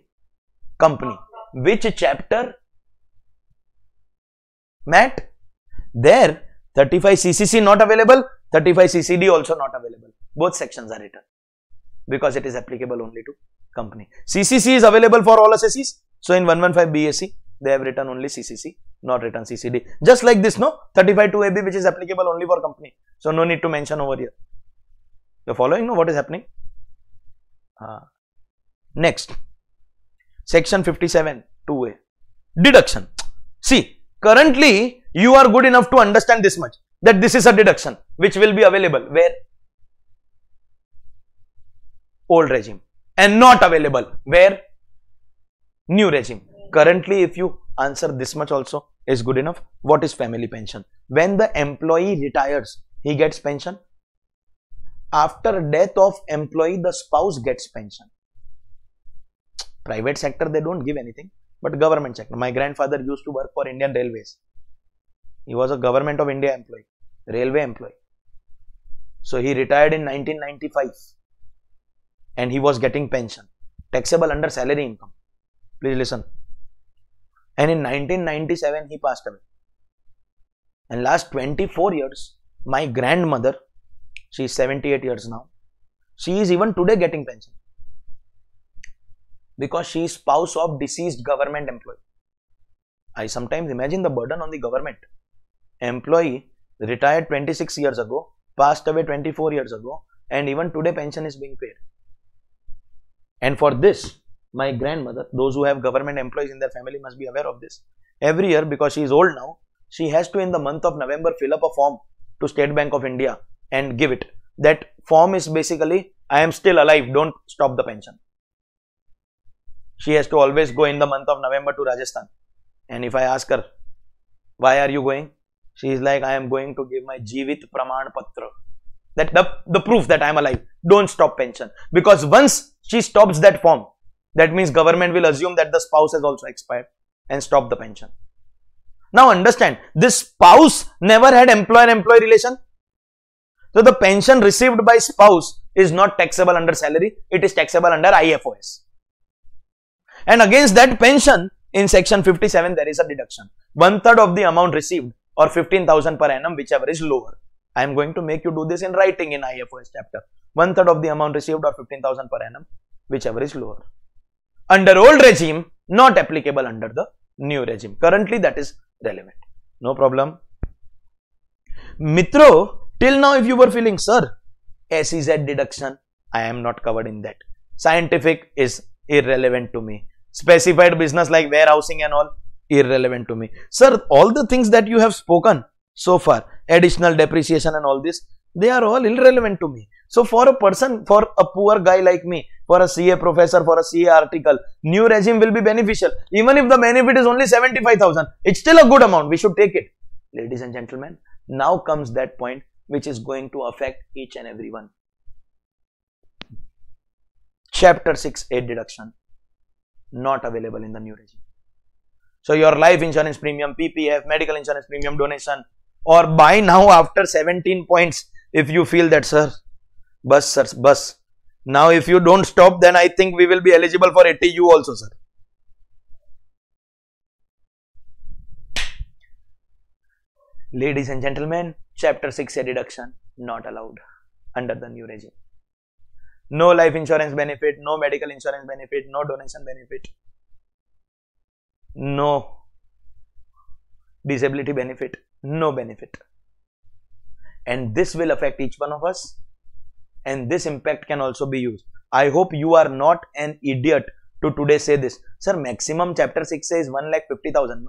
Company. Which chapter? Matt? There, 35 CCC not available, 35 CCD also not available. Both sections are written because it is applicable only to company. CCC is available for all assessees. So in 115 BAC, they have written only CCC, not written CCD. Just like this, no? 35 2AB, which is applicable only for company. So no need to mention over here. You're following, no? What is happening? Next, section 57 2A, deduction. See, currently you are good enough to understand this much, that this is a deduction which will be available where? Old regime, and not available where? New regime. Currently, if you answer this much also is good enough. What is family pension? When the employee retires, he gets pension. After death of employee, the spouse gets pension. Private sector, they don't give anything, but government sector. My grandfather used to work for Indian Railways. He was a Government of India employee, railway employee. So he retired in 1995 and he was getting pension, taxable under salary income. Please listen. And in 1997, he passed away. And last 24 years, my grandmother, she is 78 years now, she is even today getting pension. Because she is spouse of deceased government employee. I sometimes imagine the burden on the government. Employee retired 26 years ago, passed away 24 years ago, and even today pension is being paid. And for this, my grandmother, those who have government employees in their family must be aware of this. Every year, because she is old now, she has to in the month of November fill up a form to State Bank of India and give it. That form is basically, I am still alive, don't stop the pension. She has to always go in the month of November to Rajasthan. And if I ask her, why are you going? She is like, I am going to give my Jeevit Praman Patra. That the proof that I am alive. Don't stop pension. Because once she stops that form, that means government will assume that the spouse has also expired and stop the pension. Now understand, this spouse never had employer-employee relation. So the pension received by spouse is not taxable under salary. It is taxable under IFOS. And against that pension, in section 57, there is a deduction. 1/3 of the amount received or 15,000 per annum, whichever is lower. I am going to make you do this in writing in IFOS chapter. 1/3 of the amount received or 15,000 per annum, whichever is lower. Under old regime, not applicable under the new regime. Currently, that is relevant. No problem. Mitro, till now if you were feeling, sir, SEZ deduction, I am not covered in that. Scientific is irrelevant to me. Specified business like warehousing and all, irrelevant to me. Sir, all the things that you have spoken so far, additional depreciation and all this, they are all irrelevant to me. So for a person, for a poor guy like me, for a CA professor, for a CA article, new regime will be beneficial. Even if the benefit is only 75,000, it's still a good amount. We should take it. Ladies and gentlemen, now comes that point which is going to affect each and every one. Chapter 6A deduction, not available in the new regime. So your life insurance premium, PPF, medical insurance premium, donation, or by now after 17 points, if you feel that, sir, bus, sir, bus. Now if you don't stop, then I think we will be eligible for 80U also, sir. Ladies and gentlemen, chapter 6A deduction, not allowed under the new regime. No life insurance benefit, no medical insurance benefit, no donation benefit, no disability benefit, no benefit. And this will affect each one of us, and this impact can also be used. I hope you are not an idiot to today say this. Sir, maximum chapter 6A is 1,50,000.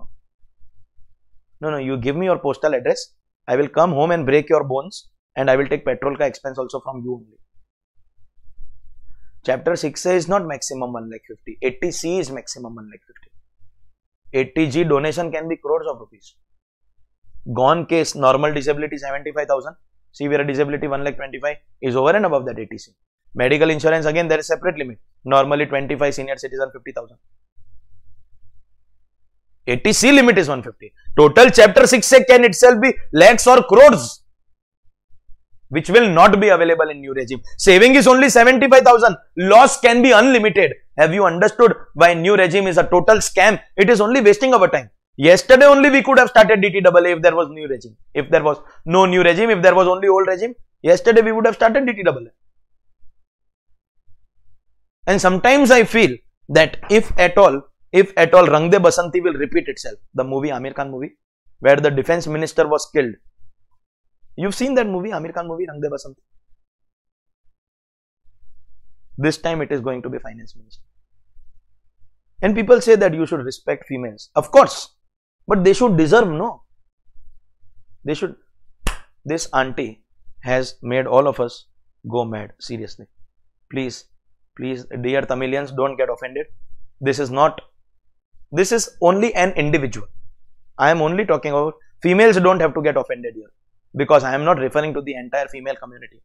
No, you give me your postal address. I will come home and break your bones, and I will take petrol ka expense also from you only. Chapter 6A is not maximum 1,50,000. 80C is maximum 1,50,000. 80G donation can be crores of rupees. Gone case, normal disability 75,000. Severe disability 1,25,000 is over and above that 80C. Medical insurance, again there is separate limit. Normally 25, senior citizen 50,000. 80C limit is 150. Total chapter 6A can itself be lakhs or crores, which will not be available in new regime. Saving is only 75,000. Loss can be unlimited. Have you understood why new regime is a total scam? It is only wasting our time. Yesterday only we could have started DTAA if there was new regime. If there was no new regime, if there was only old regime, yesterday we would have started DTAA. And sometimes I feel that if at all Rang De Basanti will repeat itself, the movie, Amir Khan movie, where the defense minister was killed. You've seen that movie, Amir Khan movie, Rang De Basanti. This time it is going to be finance minister. And people say that you should respect females. Of course. But they should deserve, no. They should. This auntie has made all of us go mad. Seriously. Please, dear Tamilians, don't get offended. This is only an individual. I am only talking about females. Don't have to get offended here. Because I am not referring to the entire female community.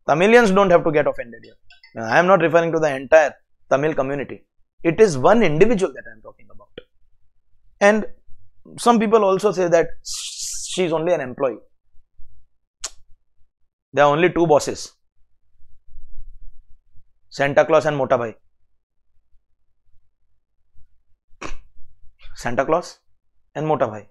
Tamilians don't have to get offended here. I am not referring to the entire Tamil community. It is one individual that I am talking about. And some people also say that she is only an employee. There are only two bosses. Santa Claus and Mota Bhai. Santa Claus and Mota Bhai.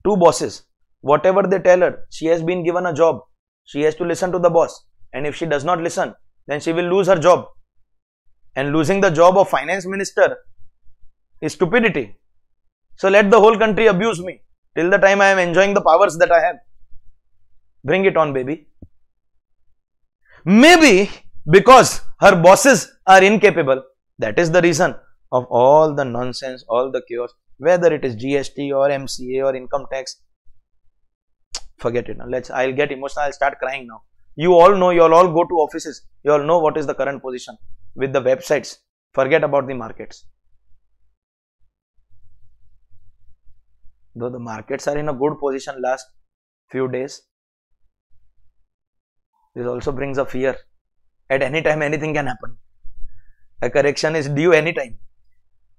Two bosses. Whatever they tell her, she has been given a job. She has to listen to the boss. And if she does not listen, then she will lose her job. And losing the job of finance minister is stupidity. So let the whole country abuse me till the time I am enjoying the powers that I have. Bring it on, baby. Maybe because her bosses are incapable. That is the reason of all the nonsense, all the chaos, whether it is GST or MCA or income tax. Forget it now. I'll get emotional. I'll start crying now. You all know, you all go to offices. You all know what is the current position with the websites. Forget about the markets. Though the markets are in a good position last few days, this also brings a fear. At any time, anything can happen. A correction is due anytime.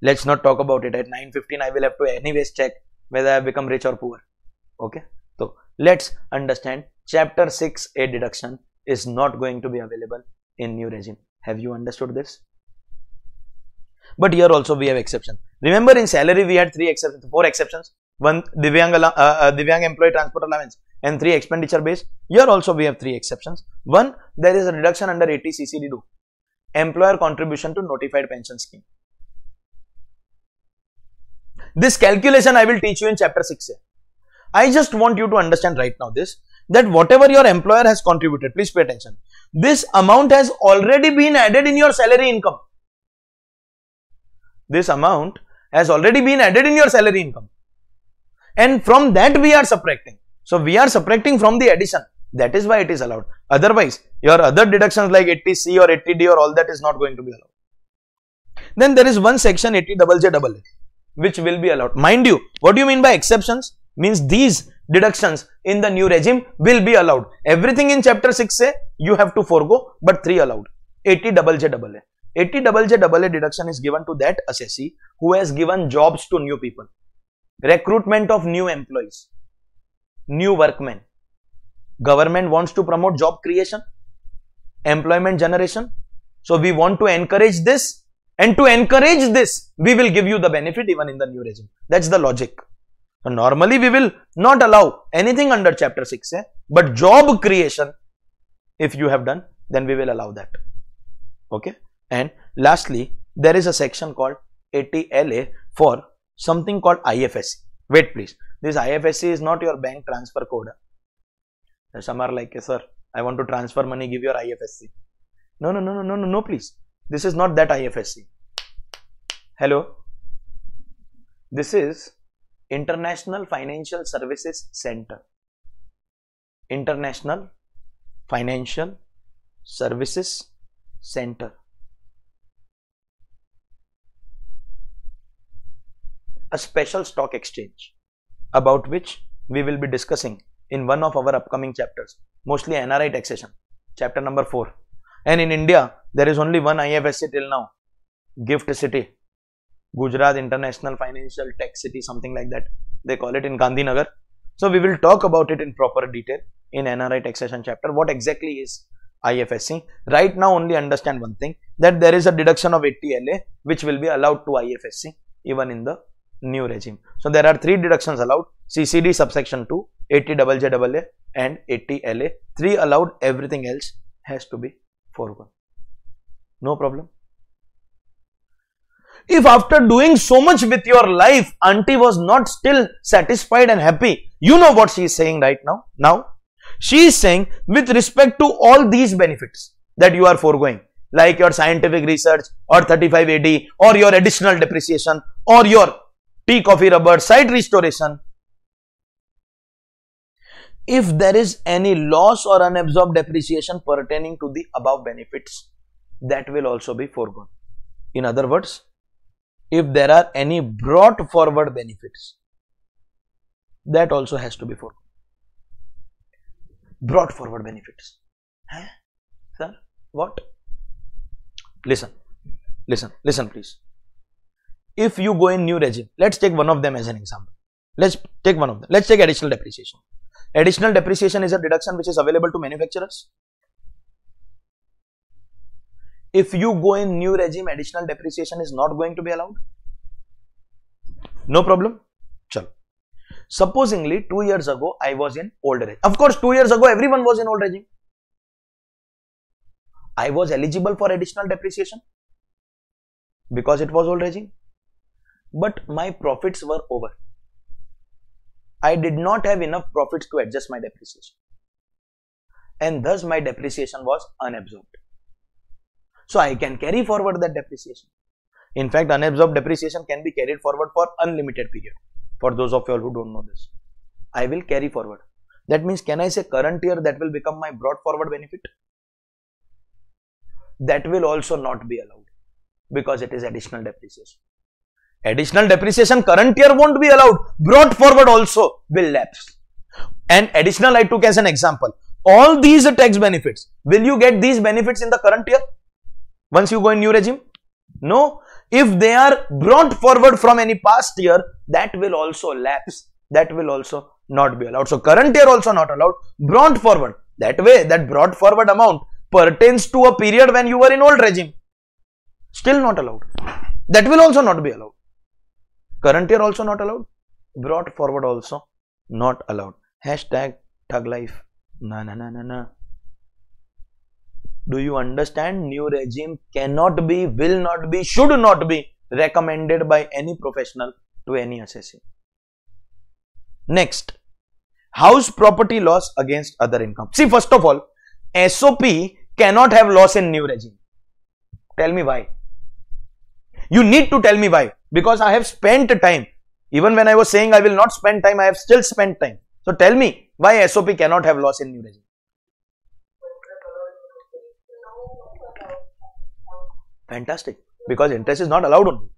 Let's not talk about it. At 9:15, I will have to anyways check whether I have become rich or poor. Okay. So, let's understand. Chapter 6A deduction is not going to be available in new regime. Have you understood this? But here also we have exceptions. Remember in salary we had 4 exceptions. 1 Divyang employee transport allowance and 3 expenditure based. Here also we have 3 exceptions. 1, there is a reduction under 80 CCD2. Employer contribution to notified pension scheme. This calculation I will teach you in chapter 6A. I just want you to understand right now this, that whatever your employer has contributed, please pay attention. This amount has already been added in your salary income. This amount has already been added in your salary income. And from that we are subtracting. So we are subtracting from the addition. That is why it is allowed. Otherwise, your other deductions like 80C or 80D or all that is not going to be allowed. Then there is one section 80JJAA which will be allowed. Mind you, what do you mean by exceptions? Means these deductions in the new regime will be allowed. Everything in chapter 6A you have to forego, but 3 allowed. 80JJAA. 80JJAA deduction is given to that assessee who has given jobs to new people. Recruitment of new employees, new workmen. Government wants to promote job creation, employment generation. So we want to encourage this, and to encourage this, we will give you the benefit even in the new regime. That's the logic. So normally we will not allow anything under chapter 6A, but job creation, if you have done, then we will allow that. Okay. And lastly, there is a section called 80LA for something called IFSC. Wait please, this IFSC is not your bank transfer code. Some are like, sir, I want to transfer money, give your IFSC. No, please. This is not that IFSC. Hello. This is International Financial Services Center. International Financial Services Center. A special stock exchange about which we will be discussing in one of our upcoming chapters, mostly NRI taxation, chapter number 4. And in India, there is only one IFSC till now, Gift City, Gujarat International Financial Tax City, something like that. They call it in Gandhinagar. So we will talk about it in proper detail in NRI taxation chapter. What exactly is IFSC? Right now only understand one thing, that there is a deduction of 80LA which will be allowed to IFSC even in the new regime. So there are 3 deductions allowed: CCD subsection 2, 80JJAA and 80LA. 3 allowed, everything else has to be foregone. No problem. If after doing so much with your life, auntie was not still satisfied and happy, you know what she is saying right now? Now, she is saying with respect to all these benefits that you are foregoing, like your scientific research or 35AD or your additional depreciation or your tea, coffee, rubber, site restoration. If there is any loss or unabsorbed depreciation pertaining to the above benefits, that will also be foregone. In other words, if there are any brought forward benefits, that also has to be foregone. Brought forward benefits. Huh? Sir, what? Listen please. If you go in new regime, let's take one of them as an example. Let's take one of them. Let's take additional depreciation. Additional depreciation is a deduction which is available to manufacturers. If you go in new regime, additional depreciation is not going to be allowed. No problem. Chalo. Supposingly 2 years ago I was in old regime. Of course 2 years ago everyone was in old regime. I was eligible for additional depreciation because it was old regime. But my profits were over. I did not have enough profits to adjust my depreciation. And thus my depreciation was unabsorbed. So I can carry forward that depreciation. In fact, unabsorbed depreciation can be carried forward for unlimited period. For those of you all who don't know this, I will carry forward. That means, can I say current year that will become my brought forward benefit? That will also not be allowed because it is additional depreciation. Additional depreciation current year won't be allowed. Brought forward also will lapse. And additional I took as an example. All these tax benefits, will you get these benefits in the current year once you go in new regime? No. If they are brought forward from any past year, that will also lapse. That will also not be allowed. So current year also not allowed. Brought forward. That way, that brought forward amount pertains to a period when you were in old regime. Still not allowed. That will also not be allowed. Current year also not allowed. Brought forward also not allowed. Hashtag thug life. Na na na na na. Do you understand? New regime cannot be, will not be, should not be recommended by any professional to any assessee. Next, house property loss against other income. See, first of all, SOP cannot have loss in new regime. Tell me why. You need to tell me why. Because I have spent time. Even when I was saying I will not spend time, I have still spent time. So tell me why SOP cannot have loss in new regime. Fantastic. Because interest is not allowed only.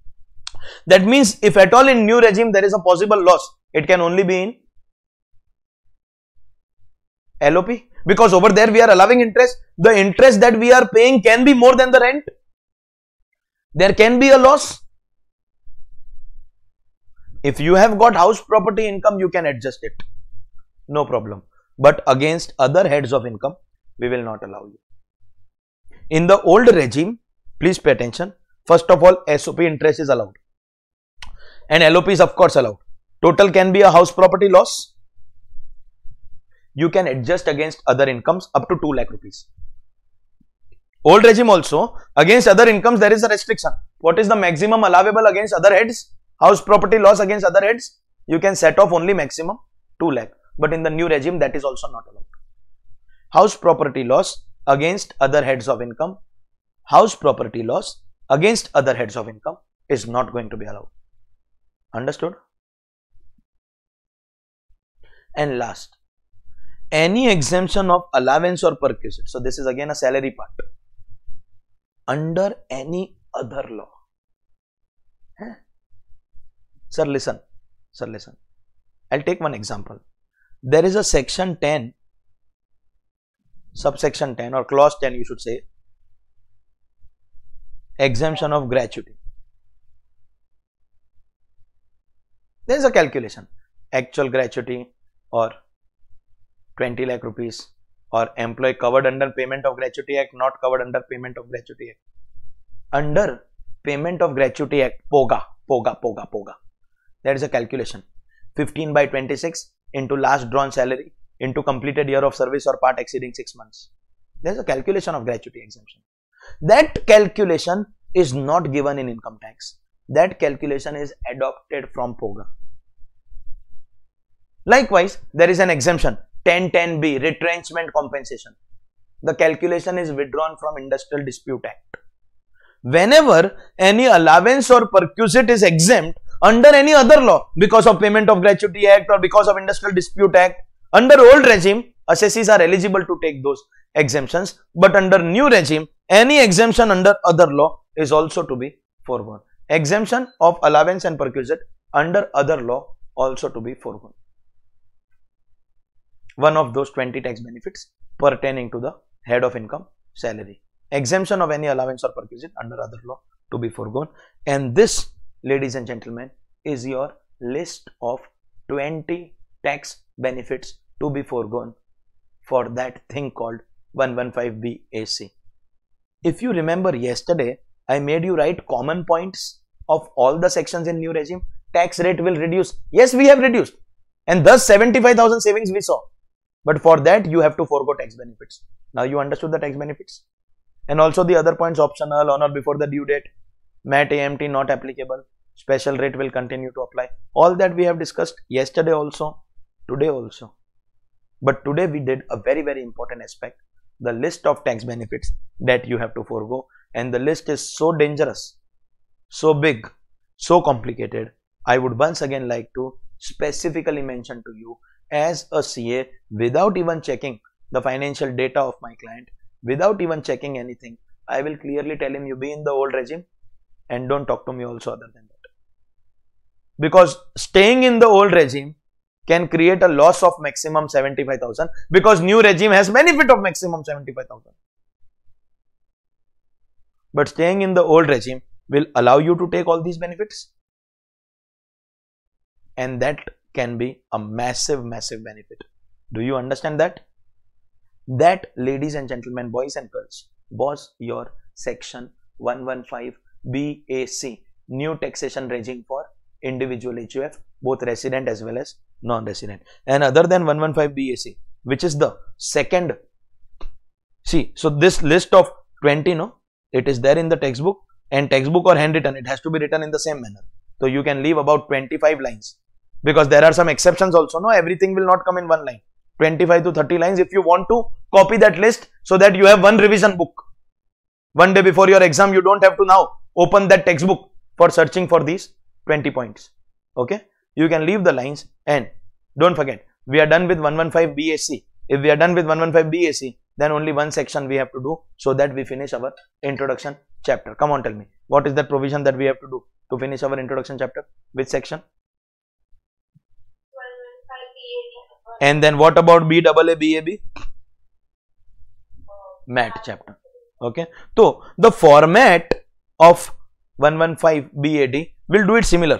That means if at all in new regime there is a possible loss, it can only be in LOP. Because over there we are allowing interest. The interest that we are paying can be more than the rent. There can be a loss. If you have got house property income, you can adjust it. No problem. But against other heads of income, we will not allow you. In the old regime, please pay attention. First of all, SOP interest is allowed. And LOP is of course allowed. Total can be a house property loss. You can adjust against other incomes up to 2 lakh rupees. Old regime also, against other incomes there is a restriction. What is the maximum allowable against other heads? House property loss against other heads, you can set off only maximum 2 lakh. But in the new regime, that is also not allowed. House property loss against other heads of income. House property loss against other heads of income is not going to be allowed. Understood? And last, any exemption of allowance or perquisite. So this is again a salary part. Under any other law. Huh? Sir, listen. Sir, listen. I'll take one example. There is a section 10, subsection 10 or clause 10 you should say, exemption of gratuity. There is a calculation. Actual gratuity or 20 lakh rupees or employee covered under Payment of Gratuity Act, not covered under Payment of Gratuity Act. Under Payment of Gratuity Act, POGA. That is a calculation. 15 by 26 into last drawn salary into completed year of service or part exceeding 6 months. There is a calculation of gratuity exemption. That calculation is not given in income tax. That calculation is adopted from POGA. Likewise, there is an exemption 1010B, retrenchment compensation. The calculation is withdrawn from Industrial Dispute Act. Whenever any allowance or perquisite is exempt under any other law, because of Payment of Gratuity Act or because of Industrial Dispute Act, under old regime, assessees are eligible to take those exemptions, but under new regime, any exemption under other law is also to be foregone. Exemption of allowance and perquisite under other law also to be foregone. One of those 20 tax benefits pertaining to the head of income salary. Exemption of any allowance or perquisite under other law to be foregone. And this, ladies and gentlemen, is your list of 20 tax benefits to be foregone for that thing called 115BAC. If you remember yesterday, I made you write common points of all the sections in new regime. Tax rate will reduce. Yes, we have reduced. And thus 75,000 savings we saw. But for that, you have to forego tax benefits. Now you understood the tax benefits. And also the other points: optional, honor before the due date, MAT, AMT not applicable, special rate will continue to apply. All that we have discussed yesterday also, today also. But today we did a very, very important aspect, the list of tax benefits that you have to forego. And the list is so dangerous, so big, so complicated. I would once again like to specifically mention to you, as a CA, without even checking the financial data of my client, without even checking anything, I will clearly tell him, you be in the old regime and don't talk to me also other than that. Because staying in the old regime can create a loss of maximum 75,000, because new regime has benefit of maximum 75,000. But staying in the old regime will allow you to take all these benefits, and that can be a massive, massive benefit. Do you understand that? That, ladies and gentlemen, boys and girls, was your section 115BAC, new taxation regime for individual HUF, both resident as well as non-resident. And other than 115BAC, which is the second, see, so this list of 20, no, it is there in the textbook, and textbook or handwritten, it has to be written in the same manner. So you can leave about 25 lines, because there are some exceptions also, no, everything will not come in one line. 25 to 30 lines if you want to copy that list, so that you have one revision book. One day before your exam, you don't have to now open that textbook for searching for these 20 points. Okay, you can leave the lines, and don't forget, we are done with 115BAC. If we are done with 115BAC, then only one section we have to do, so that we finish our introduction chapter. Come on, tell me, what is that provision that we have to do to finish our introduction chapter? Which section? And then what about BAABAB? MAT chapter. Okay, so the format of 115BAD will do it similar.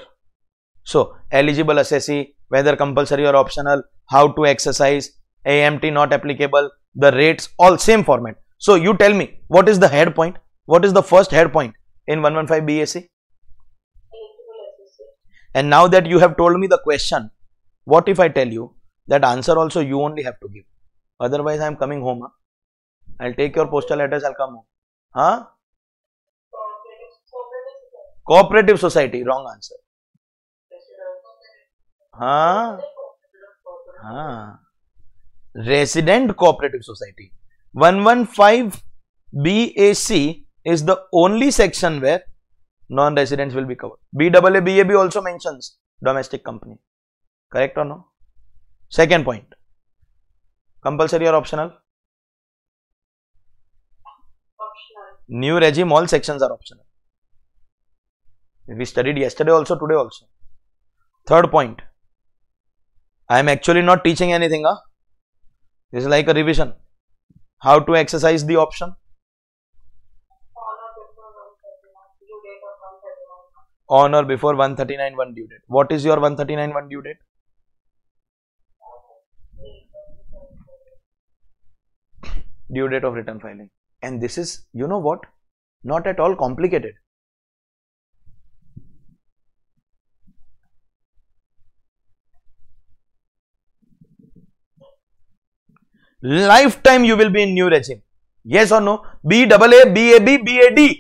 So eligible assessee, whether compulsory or optional, how to exercise, AMT not applicable, the rates, all same format. So you tell me, what is the head point? What is the first head point in 115BAC? And now that you have told me the question, what if I tell you that answer also you only have to give? Otherwise I am coming home. Huh? I'll take your postal address, I'll come home. Huh? Cooperative society, wrong answer. Huh? Huh? Resident cooperative society. 115BAC is the only section where non-residents will be covered. BAABAB also mentions domestic company. Correct or no? Second point, compulsory or optional?
Optional.
New regime, all sections are optional. We studied yesterday also, today also. Third point, I am actually not teaching anything. Huh? This is like a revision. How to exercise the option? On or before 139 one due date. What is your 139 one due date? Due date of return filing. And this is, you know what, not at all complicated. Lifetime you will be in new regime. Yes or no? BAA, BAB, BAD,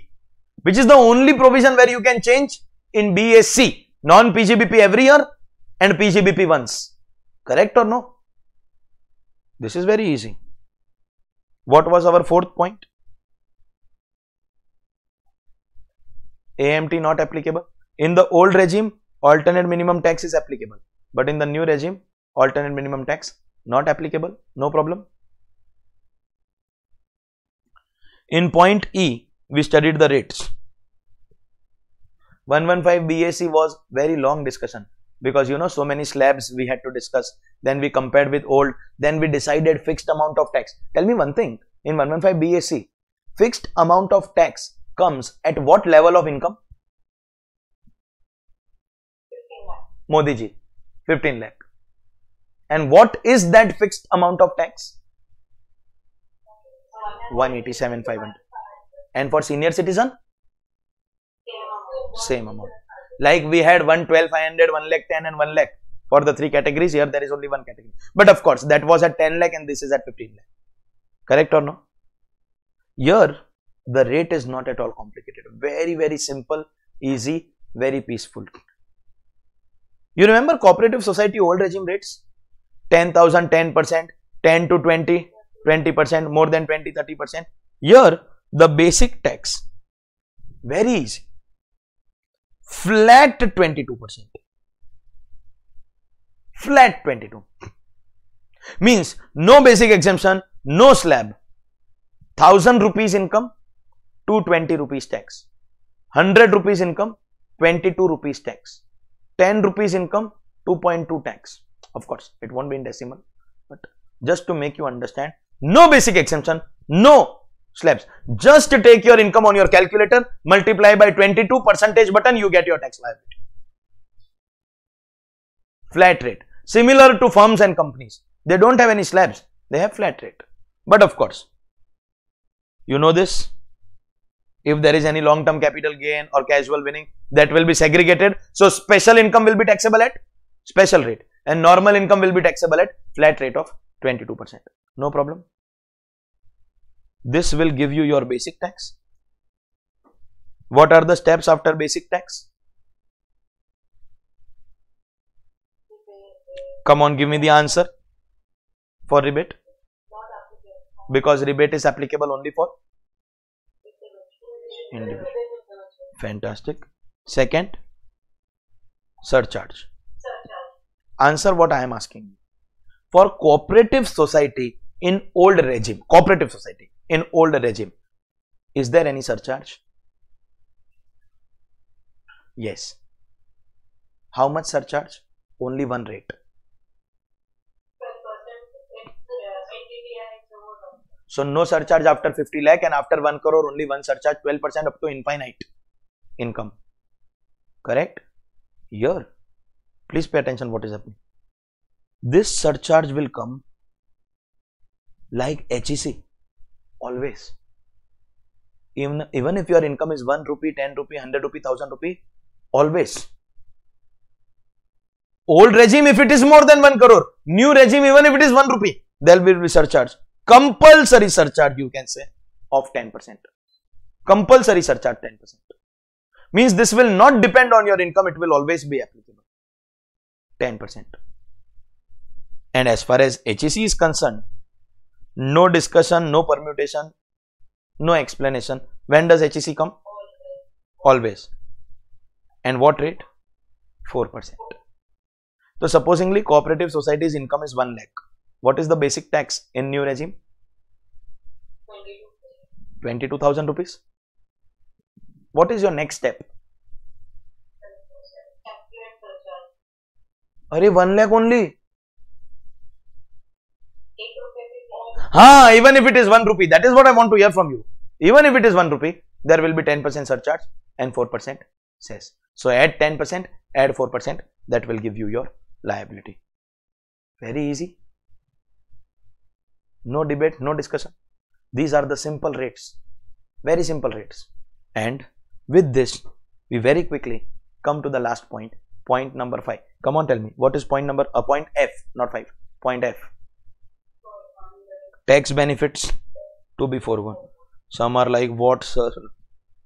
which is the only provision where you can change in BAC, non-PGBP every year and PGBP once. Correct or no? This is very easy. What was our fourth point? AMT not applicable. In the old regime, alternate minimum tax is applicable. But in the new regime, alternate minimum tax not applicable. No problem. In point E, we studied the rates. 115 BAC was very long discussion because you know so many slabs we had to discuss. Then we compared with old. Then we decided fixed amount of tax. Tell me one thing. In 115 BAC, fixed amount of tax comes at what level of income?
15 lakh.
Modi ji, 15 lakh. And what is that fixed amount of tax? 187,500. And for senior citizen? Same amount. Like we had 112,500, 1 lakh 10 and 1 lakh. For the three categories, here there is only one category. But of course, that was at 10 lakh and this is at 15 lakh. Correct or no? Here, the rate is not at all complicated. Very, very simple, easy, very peaceful. You remember cooperative society old regime rates? 10,000, 10%, 10 to 20, 20%, more than 20, 30%. Here, the basic tax, very easy. Flat 22%. Flat 22. Means no basic exemption, no slab. 1,000 rupees income, 220 rupees tax. 100 rupees income, 22 rupees tax. 10 rupees income, 2.2 tax. Of course, it won't be in decimal, but just to make you understand, no basic exemption, no slabs. Just take your income on your calculator, multiply by 22 percentage button, you get your tax liability. Flat rate. Similar to firms and companies. They don't have any slabs. They have flat rate. But of course, you know this. If there is any long-term capital gain or casual winning, that will be segregated. So, special income will be taxable at special rate and normal income will be taxable at flat rate of 22%. No problem. This will give you your basic tax. What are the steps after basic tax? Come on, give me the answer for rebate. Because rebate is applicable only for individual. Fantastic. Second, surcharge. Answer what I am asking. For cooperative society in old regime, cooperative society in old regime, is there any surcharge? Yes. How much surcharge? Only one rate.
12% NTTI.
So no surcharge after 50 lakh and after 1 crore only one surcharge, 12% up to infinite income. Correct? Here, please pay attention what is happening. This surcharge will come like HEC always. Even if your income is 1 rupee, 10 rupee, 100 rupee, 1000 rupee, always. Old regime if it is more than 1 crore, new regime even if it is 1 rupee, there will be surcharge. Compulsory surcharge you can say of 10%. Compulsory surcharge 10%. Means this will not depend on your income, it will always be applicable. 10%. And as far as HEC is concerned, no discussion, no permutation, no explanation. When does HEC come? Always. And what rate? 4%. So supposingly cooperative society's income is 1 lakh. What is the basic tax in new regime? 22,000 rupees. What is your next step? Arey 1 lakh only. Even if it is 1 rupee, that is what I want to hear from you. Even if it is 1 rupee, there will be 10% surcharge and 4% cess. So add 10%, add 4%, that will give you your liability. Very easy. No debate, no discussion. These are the simple rates. Very simple rates. And with this, we very quickly come to the last point. Point number 5. Come on, tell me. What is point number? Point F, not 5. Point F. tax benefits to be foregone. Some are like, what sir?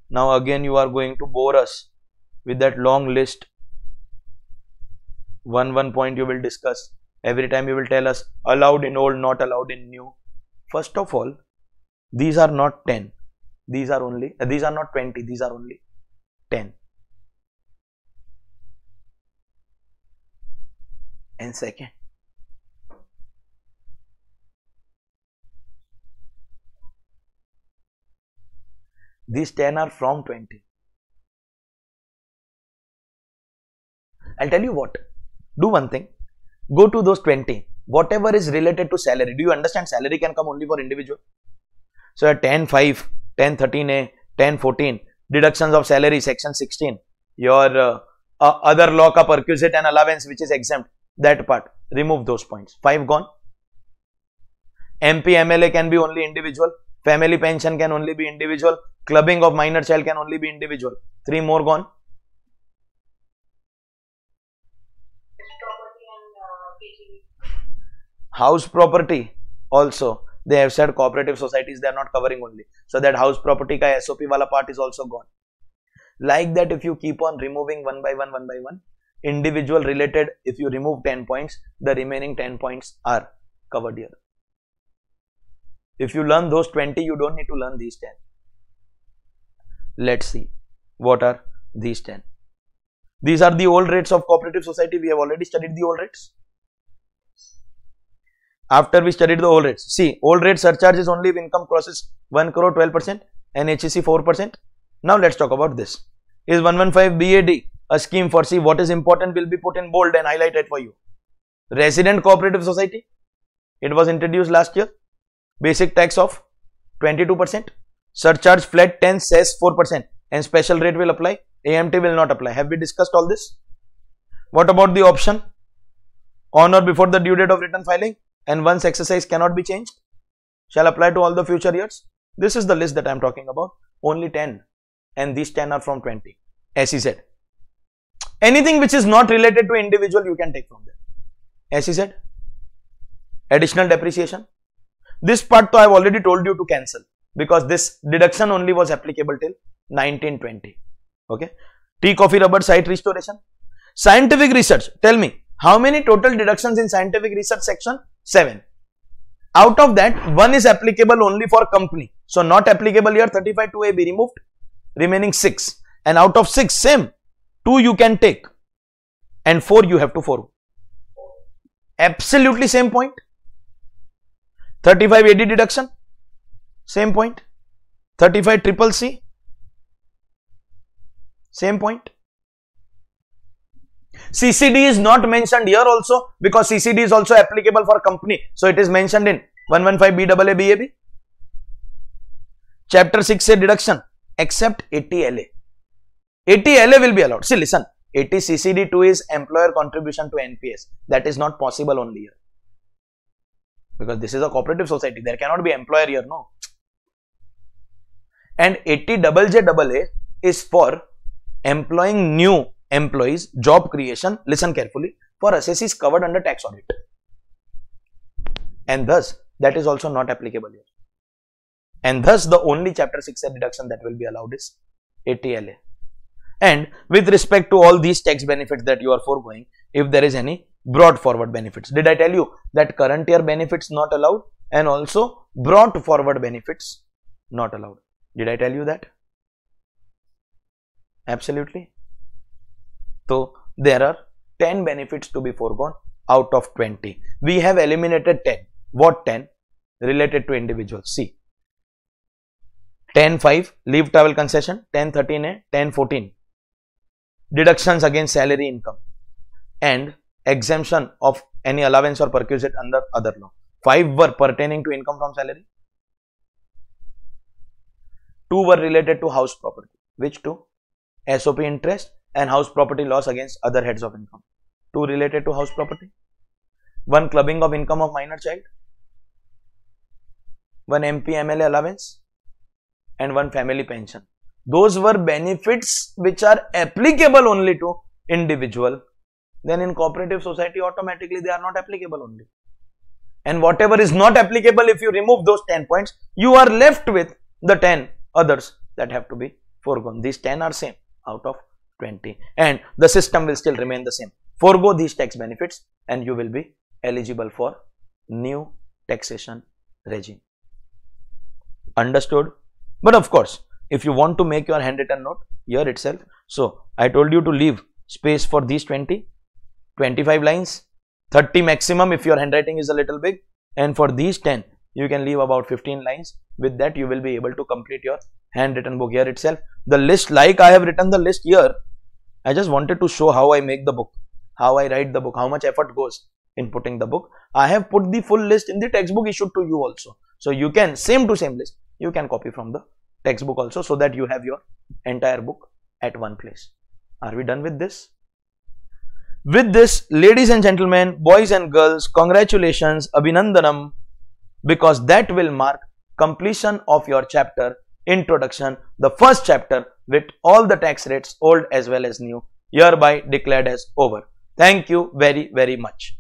Now again you are going to bore us with that long list. One point you will discuss. Every time you will tell us allowed in old, not allowed in new. First of all, these are not 10. These are not 20. These are only 10. And second, these 10 are from 20. I'll tell you what. Do one thing. Go to those 20. Whatever is related to salary. Do you understand salary can come only for individual? So at 10.5, 10.13a, 10.14, deductions of salary, section 16, your other law ka perquisite and allowance which is exempt, that part, remove those points. 5 gone. MP, MLA can be only individual. Family pension can only be individual. Clubbing of minor child can only be individual. 3 more gone. House property also, they have said cooperative societies they are not covering only. So that house property ka SOP wala part is also gone. Like that, if you keep on removing one by one, individual related, if you remove 10 points, the remaining 10 points are covered here. If you learn those 20, you don't need to learn these 10. Let's see what are these 10. These are the old rates of cooperative society. We have already studied the old rates. After we studied the old rates, see, old rate surcharge is only if income crosses 1 crore 12% and HEC 4%. Now let's talk about this. Is 115 BAD a scheme for, see, what is important will be put in bold and highlighted for you. Resident cooperative society, it was introduced last year. Basic tax of 22%, surcharge flat 10, cess 4%, and special rate will apply. AMT will not apply. Have we discussed all this? What about the option on or before the due date of return filing? And once exercise cannot be changed, shall apply to all the future years. This is the list that I am talking about. Only 10, and these 10 are from 20. As he said, anything which is not related to individual you can take from there. As he said, additional depreciation. This part I have already told you to cancel because this deduction only was applicable till 1920. Okay. Tea, coffee, rubber, site restoration. Scientific research. Tell me, how many total deductions in scientific research section? 7. Out of that, 1 is applicable only for company. So not applicable here, 35(2)(a) be removed. Remaining 6. And out of 6, same. 2 you can take. And 4 you have to forgo. Absolutely same point. 35 AD deduction. Same point. 35 CCC. Same point. CCD is not mentioned here also because CCD is also applicable for company. So it is mentioned in 115 BAA BAB. Chapter 6A deduction except 80 LA. 80 LA will be allowed. See, listen. 80 CCD2 is employer contribution to NPS. That is not possible only here. Because this is a cooperative society. There cannot be employer here, no. And 80 JJAA is for employing new employees, job creation, listen carefully, for assessees covered under tax audit. And thus, that is also not applicable here. And thus, the only chapter 6A deduction that will be allowed is 80 LA. And with respect to all these tax benefits that you are foregoing, if there is any brought forward benefits. Did I tell you that current year benefits not allowed and also brought forward benefits not allowed? Did I tell you that? Absolutely. So there are 10 benefits to be foregone out of 20. We have eliminated 10. What 10? Related to individuals. See, 10.5 leave travel concession, 10.13a, 10.14 deductions against salary income and exemption of any allowance or perquisite under other law. 5 were pertaining to income from salary. 2 were related to house property. Which 2? SOP interest and house property loss against other heads of income. 2 related to house property. 1 clubbing of income of minor child. 1 MP MLA allowance and 1 family pension. Those were benefits which are applicable only to individual. Then in cooperative society automatically they are not applicable only. and whatever is not applicable, if you remove those 10 points, you are left with the 10 others that have to be foregone. These 10 are same out of 20, and the system will still remain the same. Forego these tax benefits and you will be eligible for new taxation regime. Understood? But of course, if you want to make your handwritten note here itself, so I told you to leave space for these 20, 25 lines, 30 maximum if your handwriting is a little big, and for these 10 you can leave about 15 lines. With that you will be able to complete your handwritten book here itself. The list, like I have written the list here, I just wanted to show how I make the book, how I write the book, how much effort goes in putting the book. I have put the full list in the textbook issued to you also, so you can same to same list you can copy from the textbook also, so that you have your entire book at one place. Are we done with this? With this, ladies and gentlemen, boys and girls, congratulations, Abhinandanam, because that will mark completion of your chapter Introduction, the first chapter with all the tax rates, old as well as new, hereby declared as over. Thank you very, very much.